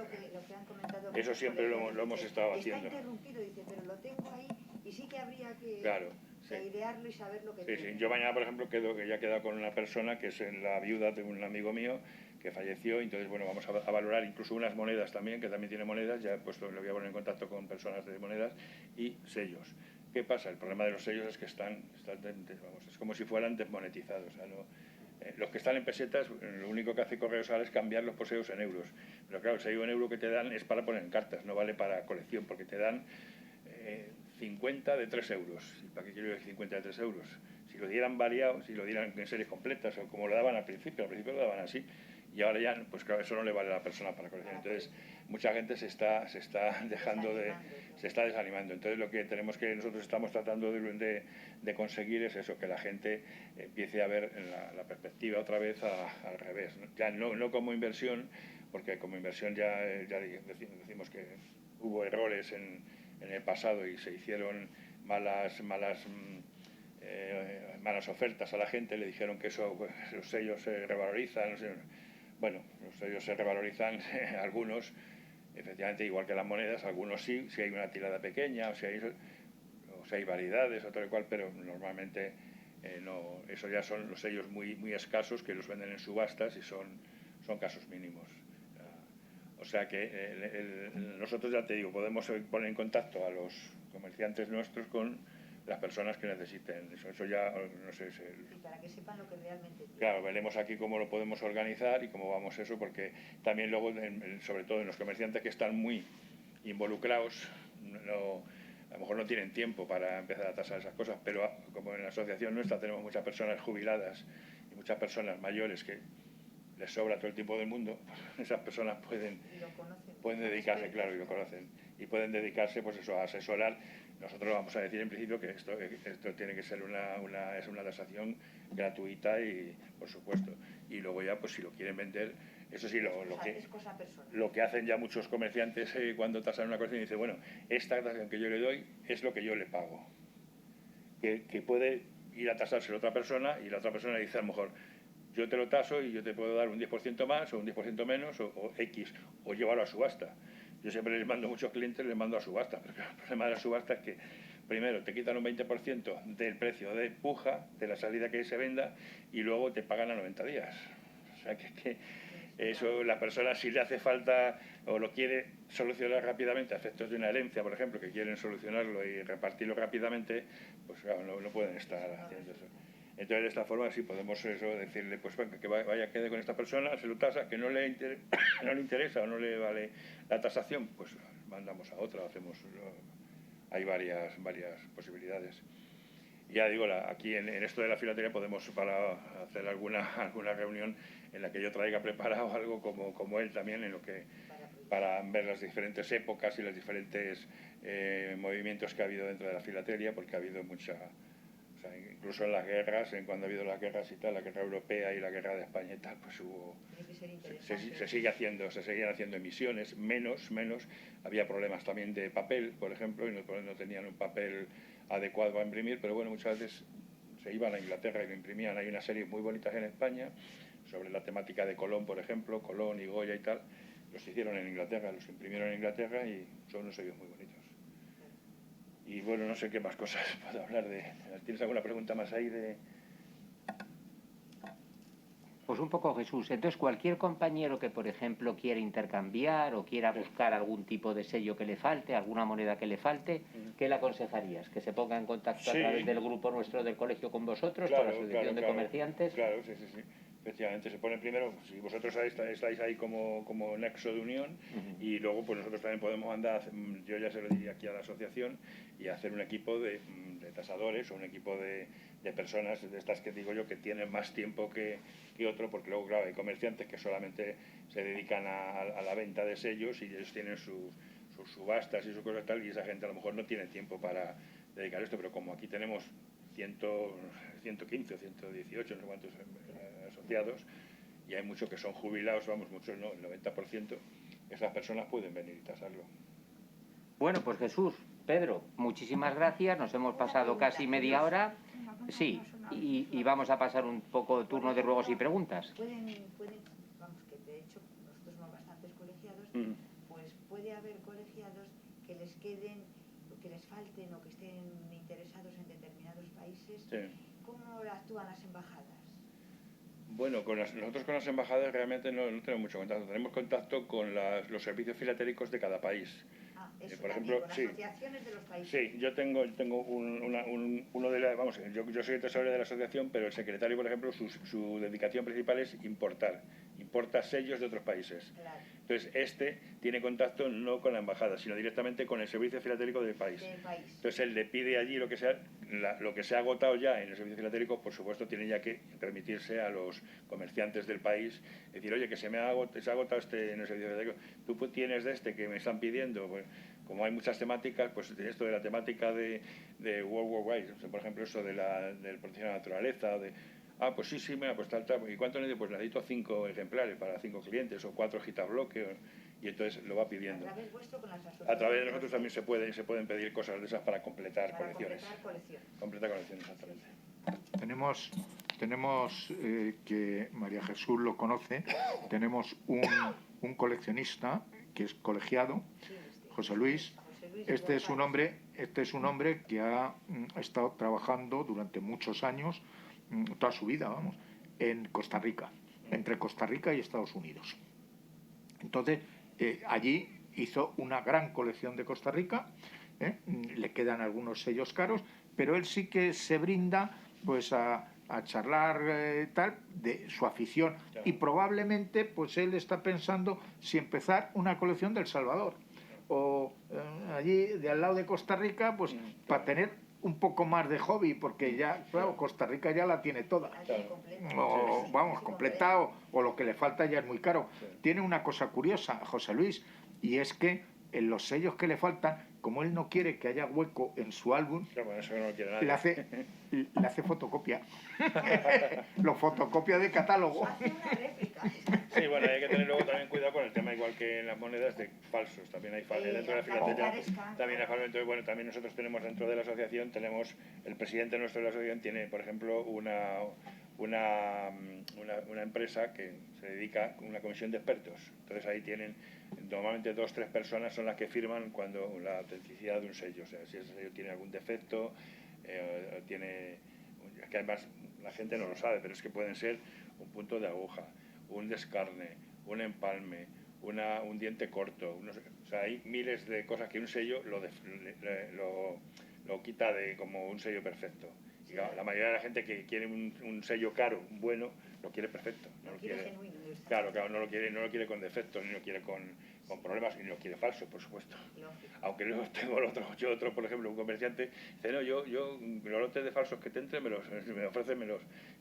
siempre lo hemos estado haciendo. Está interrumpido, dice, pero lo tengo ahí y sí que habría que idearlo y saber lo que tiene. Sí. Yo mañana, por ejemplo, ya he quedado con una persona que es la viuda de un amigo mío que falleció, entonces bueno, vamos a valorar incluso unas monedas también, que también tiene monedas, ya pues le voy a poner en contacto con personas de monedas y sellos. ¿Qué pasa? El problema de los sellos es que es como si fueran desmonetizados, o sea, los que están en pesetas, lo único que hace Correos ahora es cambiarlos por sellos en euros. Pero claro, el sello en euro que te dan es para poner en cartas, no vale para colección, porque te dan 50 de 3 euros. ¿Y para qué quiero decir 50 de 3 euros? Si lo dieran variado, si lo dieran en series completas, o como lo daban al principio lo daban así, y ahora ya, pues claro, eso no le vale a la persona para colección. Entonces, mucha gente se está desanimando. Entonces, lo que nosotros estamos tratando de conseguir es eso, que la gente empiece a ver la perspectiva otra vez al revés, ¿no? Ya no como inversión, porque como inversión ya decimos que hubo errores en el pasado y se hicieron malas ofertas a la gente, le dijeron que los sellos se revalorizan, bueno, los sellos se revalorizan algunos, efectivamente, igual que las monedas, algunos sí, si hay una tirada pequeña, o si hay variedades o tal y cual, pero normalmente no, eso ya son los sellos muy escasos que los venden en subastas y son casos mínimos. O sea que nosotros, ya te digo, podemos poner en contacto a los comerciantes nuestros con las personas que necesiten. Eso ya, no sé. Y para que sepan lo que realmente tienen. Claro, veremos aquí cómo lo podemos organizar y cómo vamos eso, porque también luego, sobre todo en los comerciantes que están muy involucrados, a lo mejor no tienen tiempo para empezar a tasar esas cosas, pero como en la asociación nuestra tenemos muchas personas jubiladas y muchas personas mayores que les sobra todo el tiempo del mundo, esas personas pueden dedicarse, claro, y lo conocen, y pueden dedicarse pues eso, a asesorar. Nosotros vamos a decir en principio que esto tiene que ser una tasación gratuita y por supuesto, y luego ya pues si lo quieren vender Eso sí, es cosa personal. lo que hacen ya muchos comerciantes cuando tasan una colección, dicen, bueno, esta tasación que yo le doy es lo que yo le pago. Que puede ir a tasárselo a otra persona y la otra persona dice, a lo mejor, yo te lo taso y yo te puedo dar un 10% más o un 10% menos o X, o llevarlo a subasta. Yo siempre les mando a muchos clientes, les mando a subasta, pero el problema de la subasta es que primero te quitan un 20% del precio de puja, de la salida que se venda, y luego te pagan a 90 días. O sea que eso, la persona si le hace falta o lo quiere solucionar rápidamente a efectos de una herencia, por ejemplo, que quieren solucionarlo y repartirlo rápidamente, pues claro, no pueden estar haciendo eso. Entonces, de esta forma sí podemos decirle, pues venga, que vaya, quede con esta persona, se lo tasa, que no le interesa o no le vale la tasación, pues mandamos a otra, hay varias posibilidades. Ya digo, aquí en esto de la filatelia podemos para hacer alguna reunión en la que yo traiga preparado algo como él también, para ver las diferentes épocas y los diferentes movimientos que ha habido dentro de la filatelia, porque ha habido mucha... O sea, incluso en las guerras, cuando ha habido las guerras y tal, la guerra europea y la guerra de España y tal, pues se seguían haciendo emisiones, menos, había problemas también de papel, por ejemplo, y no tenían un papel adecuado a imprimir, pero bueno, muchas veces se iban a Inglaterra y lo imprimían. Hay unas series muy bonitas en España sobre la temática de Colón, por ejemplo, Colón y Goya y tal, los hicieron en Inglaterra, los imprimieron en Inglaterra y son unos sellos muy bonitos. Y bueno, no sé qué más cosas puedo hablar de... ¿Tienes alguna pregunta más ahí de...? Pues un poco, Jesús. Entonces, cualquier compañero que, por ejemplo, quiera intercambiar o quiera buscar algún tipo de sello que le falte, alguna moneda que le falte, ¿qué le aconsejarías? ¿Que se ponga en contacto a través del grupo nuestro del colegio con vosotros, con la Asociación de Comerciantes? Claro, sí. Efectivamente, se pone primero, si vosotros estáis ahí como nexo de unión, y luego pues nosotros también podemos mandar, yo ya se lo diría aquí a la asociación, y hacer un equipo de tasadores o un equipo de personas de estas que digo yo que tienen más tiempo que otro, porque luego claro hay comerciantes que solamente se dedican a la venta de sellos y ellos tienen sus subastas y sus cosas tal, y esa gente a lo mejor no tiene tiempo para dedicar esto, pero como aquí tenemos 115 o 118, no sé cuántos asociados, y hay muchos que son jubilados, muchos no, el 90%, esas personas pueden venir y tasarlo. Bueno, pues Jesús, Pedro, muchísimas gracias, nos hemos pasado casi media hora, sí, y vamos a pasar un poco turno de ruegos y preguntas. Pueden, vamos, que de hecho nosotros somos bastantes colegiados, pues puede haber colegiados que les queden, que les falten o que estén interesados en determinados países. Sí. ¿Cómo actúan las embajadas? Bueno, nosotros con las embajadas realmente no tenemos mucho contacto. Tenemos contacto con los servicios filatélicos de cada país. Eso por también, ejemplo, con asociaciones de los países. Sí, yo tengo uno de las... yo soy el tesorero de la asociación, pero el secretario, por ejemplo, su dedicación principal es importa sellos de otros países. Claro. Entonces, este tiene contacto no con la embajada, sino directamente con el servicio filatélico del país. Entonces, él le pide allí lo que se ha agotado ya en el servicio filatélico, por supuesto, tiene ya que remitirse a los comerciantes del país, decir, oye, que se ha agotado este en el servicio filatélico, tú tienes de este que me están pidiendo, pues, como hay muchas temáticas, pues esto de la temática de World War Wide, o sea, por ejemplo, eso de protección de la naturaleza, pues sí, mira, pues tal, ¿y cuánto necesito? Pues necesito 5 ejemplares para 5 clientes o 4 gitabloques, y entonces lo va pidiendo. ¿A través vuestro con las asociaciones? A través de nosotros también se pueden pedir cosas de esas para completar colecciones. Completar colecciones, exactamente. Tenemos que María Jesús lo conoce, tenemos un coleccionista que es colegiado, José Luis. Este es un hombre que ha estado trabajando durante muchos años, toda su vida, en Costa Rica, entre Costa Rica y Estados Unidos. Entonces, allí hizo una gran colección de Costa Rica, le quedan algunos sellos caros, pero él sí que se brinda pues a charlar tal de su afición, y probablemente pues él está pensando si empezar una colección del Salvador o allí de al lado de Costa Rica, pues para tener un poco más de hobby, porque ya, claro, Costa Rica ya la tiene toda, completa, o lo que le falta ya es muy caro. Tiene una cosa curiosa, José Luis, y es que en los sellos que le faltan como él no quiere que haya hueco en su álbum, Claro, eso no lo quiere nadie. le hace fotocopia. Lo fotocopia de catálogo. Hace una réplica. Sí, bueno, hay que tener luego también cuidado con el tema, igual que en las monedas, de falsos. También hay falsos. Dentro de la filatelia también hay falsos. Entonces, bueno, también nosotros tenemos dentro de la asociación, el presidente nuestro de la asociación tiene, por ejemplo, una empresa que se dedica a una comisión de expertos. Entonces ahí tienen, normalmente 2 o 3 personas son las que firman cuando la autenticidad de un sello. O sea, si ese sello tiene algún defecto, es que además la gente no lo sabe, pero es que pueden ser un punto de aguja, un descarne, un empalme, un diente corto. O sea, hay miles de cosas que un sello lo quita de como un sello perfecto. Y claro, la mayoría de la gente que quiere un sello caro, bueno, lo quiere perfecto. No lo quiere genuino. Claro, no lo quiere con defectos, ni lo quiere con problemas, ni lo quiere falso, por supuesto. Lógico. Aunque luego tengo otro, por ejemplo, un comerciante, dice, no, yo los lotes de falsos que te entren, me ofrecen,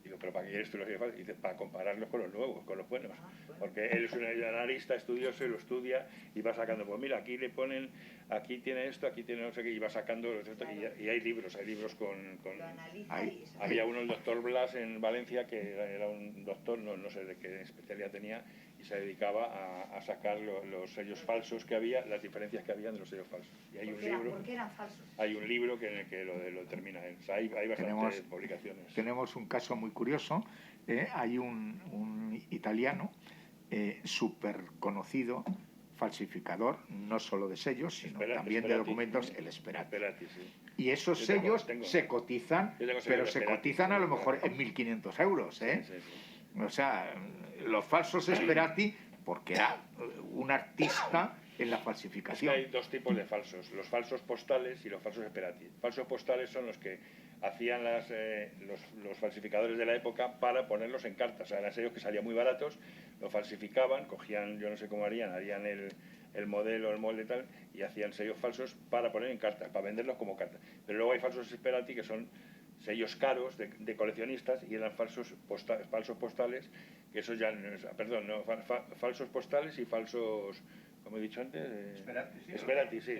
Digo, ¿pero para qué quieres tú los falsos? Y dice, para compararlos con los nuevos, con los buenos. Porque él es un analista estudioso y lo estudia y va sacando, pues mira, aquí le ponen, aquí tiene esto, aquí tiene no sé qué, y va sacando, y hay libros con Lo analiza y eso. había uno, el doctor Blas en Valencia, que era un doctor, no sé de qué especialidad tenía, y se dedicaba a sacar los sellos falsos que había, las diferencias que había de los sellos falsos. Y hay un libro, ¿Por qué eran falsos? hay un libro en el que lo determina él. O sea, hay bastantes publicaciones. Tenemos un caso muy curioso. Hay un italiano súper conocido, falsificador, no solo de sellos, sino también de documentos, el Sperati. Sí. Y esos sellos se cotizan, pero se cotizan a lo mejor en 1.500 euros. ¿eh? Sí. O sea, los falsos Sperati, porque era un artista en la falsificación. Es que hay 2 tipos de falsos, los falsos postales y los falsos Sperati. Falsos postales son los que hacían los falsificadores de la época para ponerlos en cartas. O sea, eran sellos que salían muy baratos, lo falsificaban, cogían, yo no sé cómo harían el modelo, el molde y tal, y hacían sellos falsos para poner en cartas, para venderlos como cartas. Pero luego hay falsos Sperati, que son sellos caros de coleccionistas, y eran falsos postales, que eso ya, falsos postales y falsos, como he dicho antes, Sperati, sí.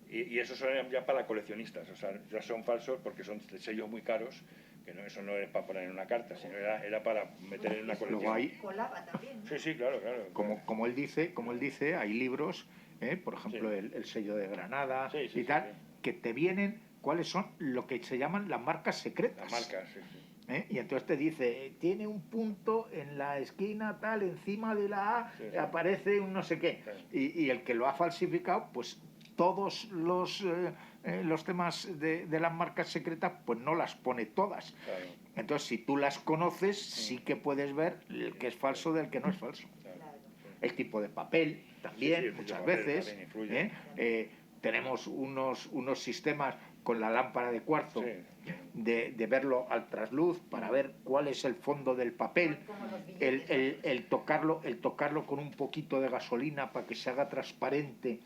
Y esos son ya para coleccionistas, o sea, ya son falsos porque son sellos muy caros, que eso no es para poner en una carta, sino era para meter en una colección. Luego hay, Colaba también, ¿no? Sí, claro. como él dice, hay libros, por ejemplo, el sello de Granada y tal, que te vienen cuáles son lo que se llaman las marcas secretas. Las marcas, sí. Y entonces te dice, tiene un punto en la esquina tal, encima de la A, aparece un no sé qué. Y el que lo ha falsificado, pues todos los temas de las marcas secretas, pues no las pone todas. Claro. Entonces, si tú las conoces, sí que puedes ver el que es falso del que no es falso. Claro. El tipo de papel también, muchas veces. También influye. Tenemos unos sistemas con la lámpara de cuarzo de verlo al trasluz para ver cuál es el fondo del papel, el tocarlo con un poquito de gasolina para que se haga transparente,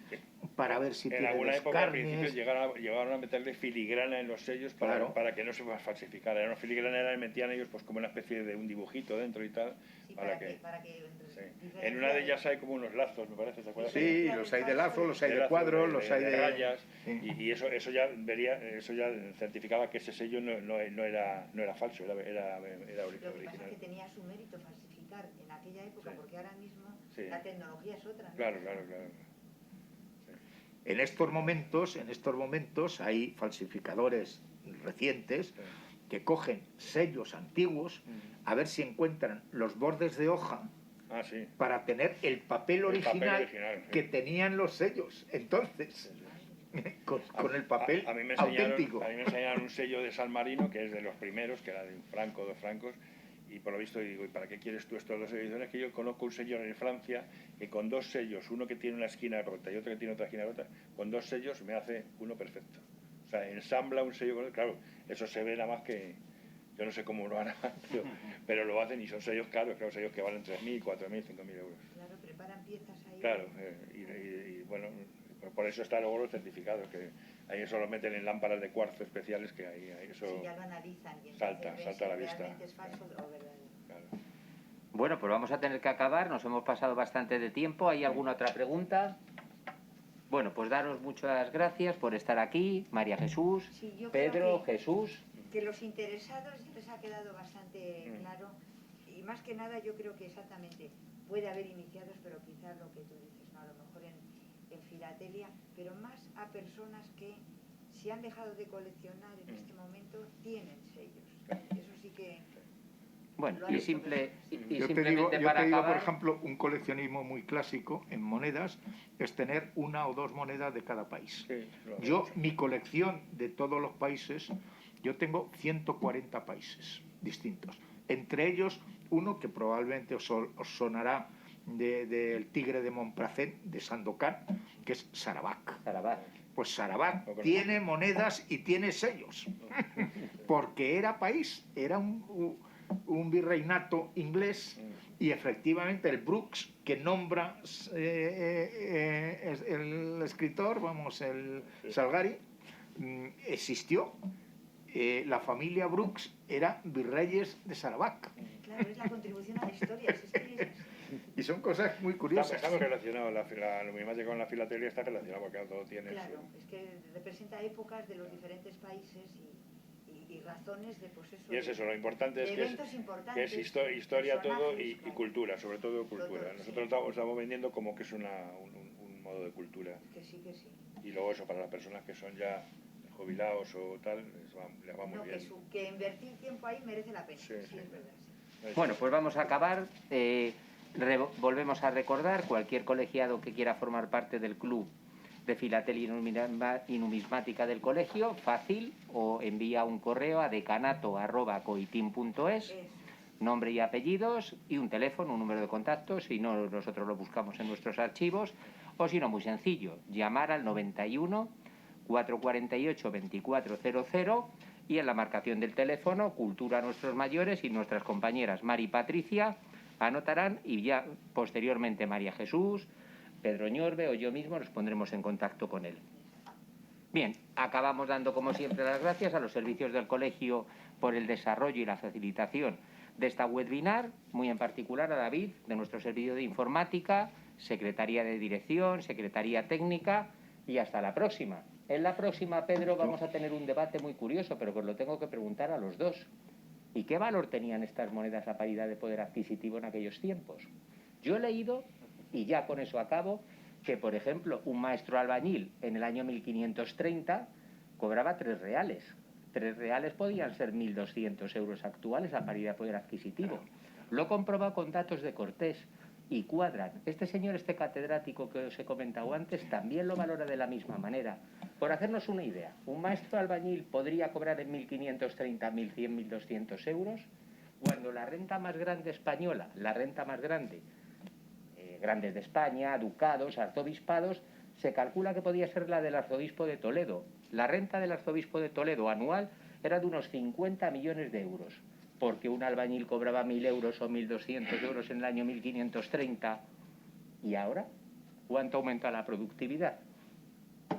para ver si tiene descarnes. En alguna época al principio llegaron a meterle filigrana en los sellos para que no se falsificara. Una filigrana metían ellos pues como una especie de un dibujito dentro y tal. Sí, sí. En una de ellas hay como unos lazos, me parece, ¿te acuerdas? Sí, los hay de lazo, los hay de cuadros, los hay de rayas. Sí. Y eso ya certificaba que ese sello no era falso, era original. Lo que pasa es que tenía su mérito falsificar en aquella época, porque ahora mismo la tecnología es otra, ¿no? Claro. En estos momentos hay falsificadores recientes que cogen sellos antiguos a ver si encuentran los bordes de hoja para tener el papel original que tenían los sellos. Entonces, con el papel auténtico. A mí me enseñaron un sello de San Marino, que es de los primeros, que era de un franco, 2 francos, y por lo visto digo, ¿y para qué quieres tú estos 2 ediciones? Que yo conozco un sello en Francia que con 2 sellos, uno que tiene una esquina rota y otro que tiene otra esquina rota, con 2 sellos me hace uno perfecto. O sea, ensambla un sello con él, claro, eso se ve nada más que... Yo no sé cómo lo harán, pero lo hacen y son sellos caros, claro, sellos que valen 3.000, 4.000, 5.000 euros. Claro, preparan piezas ahí. Claro, y bueno, por eso está luego los certificados, que ahí eso lo meten en lámparas de cuarzo especiales, que ahí eso sí, ya lo analizan y salta a la vista. Es falso o verdadero. Claro. Bueno, pues vamos a tener que acabar, nos hemos pasado bastante de tiempo. ¿Hay alguna otra pregunta? Bueno, pues daros muchas gracias por estar aquí, María Jesús, Sí, yo Pedro, creo que- Jesús. Que los interesados ya les ha quedado bastante claro, y más que nada yo creo que exactamente puede haber iniciados, pero quizás lo que tú dices, ¿no? A lo mejor en filatelia, pero más a personas que si han dejado de coleccionar en este momento tienen sellos. Eso sí que... Bueno, Lo han y, hecho simple, personas. y Yo te simplemente digo, para por acabar, ejemplo, un coleccionismo muy clásico en monedas es tener una o dos monedas de cada país. Sí, lo hemos Yo, hecho. mi colección de todos los países, yo tengo 140 países distintos. Entre ellos, uno que probablemente os sonará del tigre de Montplaisir, de Sandokan, que es Sarawak. Sarawak. Pues Sarawak Lo conozco. tiene monedas y tiene sellos, porque era país, era un virreinato inglés, y efectivamente el Brooks, que nombra el escritor, vamos, el Salgari, existió. La familia Brooks era virreyes de Sarawak. Claro, es la contribución a la historia, si es que es así. Y son cosas muy curiosas. Estamos relacionados, la numismática con la filatelia está relacionada porque todo tiene Claro, su... es que representa épocas de los diferentes países y razones de, pues eso, Y es eso, lo importante es de que eventos es importantes, historia todo personajes, y claro. cultura, sobre todo cultura. Todo, Nosotros sí. estamos vendiendo como que es un modo de cultura. Que sí, que sí. Y luego eso para las personas que son ya jubilados o tal, les va muy No, bien. que invertir tiempo ahí merece la pena, Sí, sí, sí. es verdad. Sí. Bueno, pues vamos a acabar. Volvemos a recordar, cualquier colegiado que quiera formar parte del club de filatelia y numismática del colegio, fácil, o envía un correo a decanato@coitim.es, nombre y apellidos y un teléfono, un número de contacto, si no nosotros lo buscamos en nuestros archivos, o si no, muy sencillo, llamar al 91 448 2400 y en la marcación del teléfono, Cultura a nuestros mayores, y nuestras compañeras Mari y Patricia anotarán, y ya posteriormente María Jesús, Pedro Ñorbe o yo mismo nos pondremos en contacto con él. Bien, acabamos dando como siempre las gracias a los servicios del colegio por el desarrollo y la facilitación de esta webinar, muy en particular a David, de nuestro servicio de informática, Secretaría de Dirección, Secretaría Técnica, y hasta la próxima. En la próxima, Pedro, vamos a tener un debate muy curioso, pero que os lo tengo que preguntar a los dos. ¿Y qué valor tenían estas monedas a paridad de poder adquisitivo en aquellos tiempos? Yo he leído, y ya con eso acabo, que, por ejemplo, un maestro albañil en el año 1530 cobraba 3 reales. 3 reales podían ser 1.200 euros actuales a paridad de poder adquisitivo. Lo he comprobado con datos de Cortés y cuadran. Este señor, este catedrático que os he comentado antes, también lo valora de la misma manera. Por hacernos una idea, un maestro albañil podría cobrar en 1.530, 1.100, 1.200 euros, cuando la renta más grande española, la renta más grande, grandes de España, ducados, arzobispados, se calcula que podía ser la del arzobispo de Toledo. La renta del arzobispo de Toledo anual era de unos 50 millones de euros, porque un albañil cobraba 1.000 euros o 1.200 euros en el año 1530. ¿Y ahora? ¿Cuánto aumenta la productividad?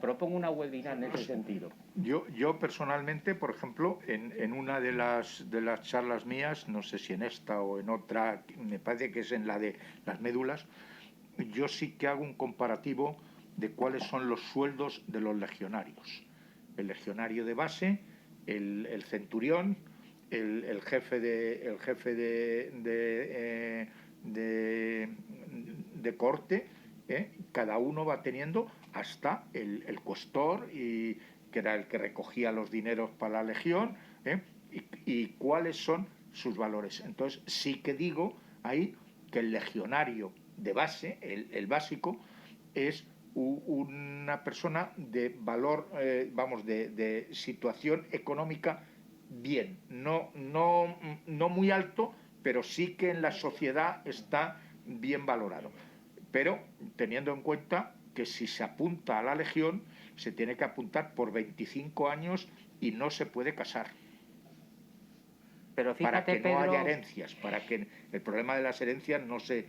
Propongo una webinar en ese sentido. Yo personalmente, por ejemplo, en una de las charlas mías, no sé si en esta o en otra, me parece que es en la de las médulas, yo sí que hago un comparativo de cuáles son los sueldos de los legionarios. El legionario de base, el centurión, el jefe de corte, cada uno va teniendo hasta el cuestor, que era el que recogía los dineros para la legión, y cuáles son sus valores. Entonces sí que digo ahí que el legionario de base, el básico, es una persona de valor, de situación económica bien, no muy alto, pero sí que en la sociedad está bien valorado. Pero teniendo en cuenta que si se apunta a la legión, se tiene que apuntar por 25 años y no se puede casar. Pero fíjate, para que no Pedro, haya herencias, para que el problema de las herencias no se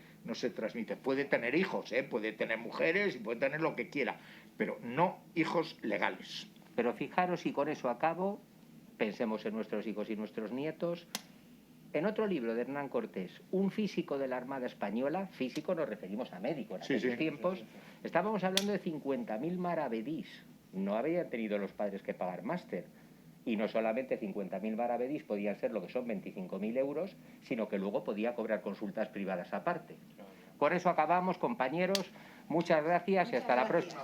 transmite. Puede tener hijos, puede tener mujeres y puede tener lo que quiera, pero no hijos legales. Pero fijaros, y con eso acabo, pensemos en nuestros hijos y nuestros nietos, en otro libro de Hernán Cortés, un físico de la Armada Española, físico nos referimos a médico, en aquellos tiempos, estábamos hablando de 50.000 maravedís. No habían tenido los padres que pagar máster. Y no solamente 50.000 maravedís podían ser lo que son 25.000 euros, sino que luego podía cobrar consultas privadas aparte. Por eso acabamos, compañeros. Muchas gracias y hasta la próxima.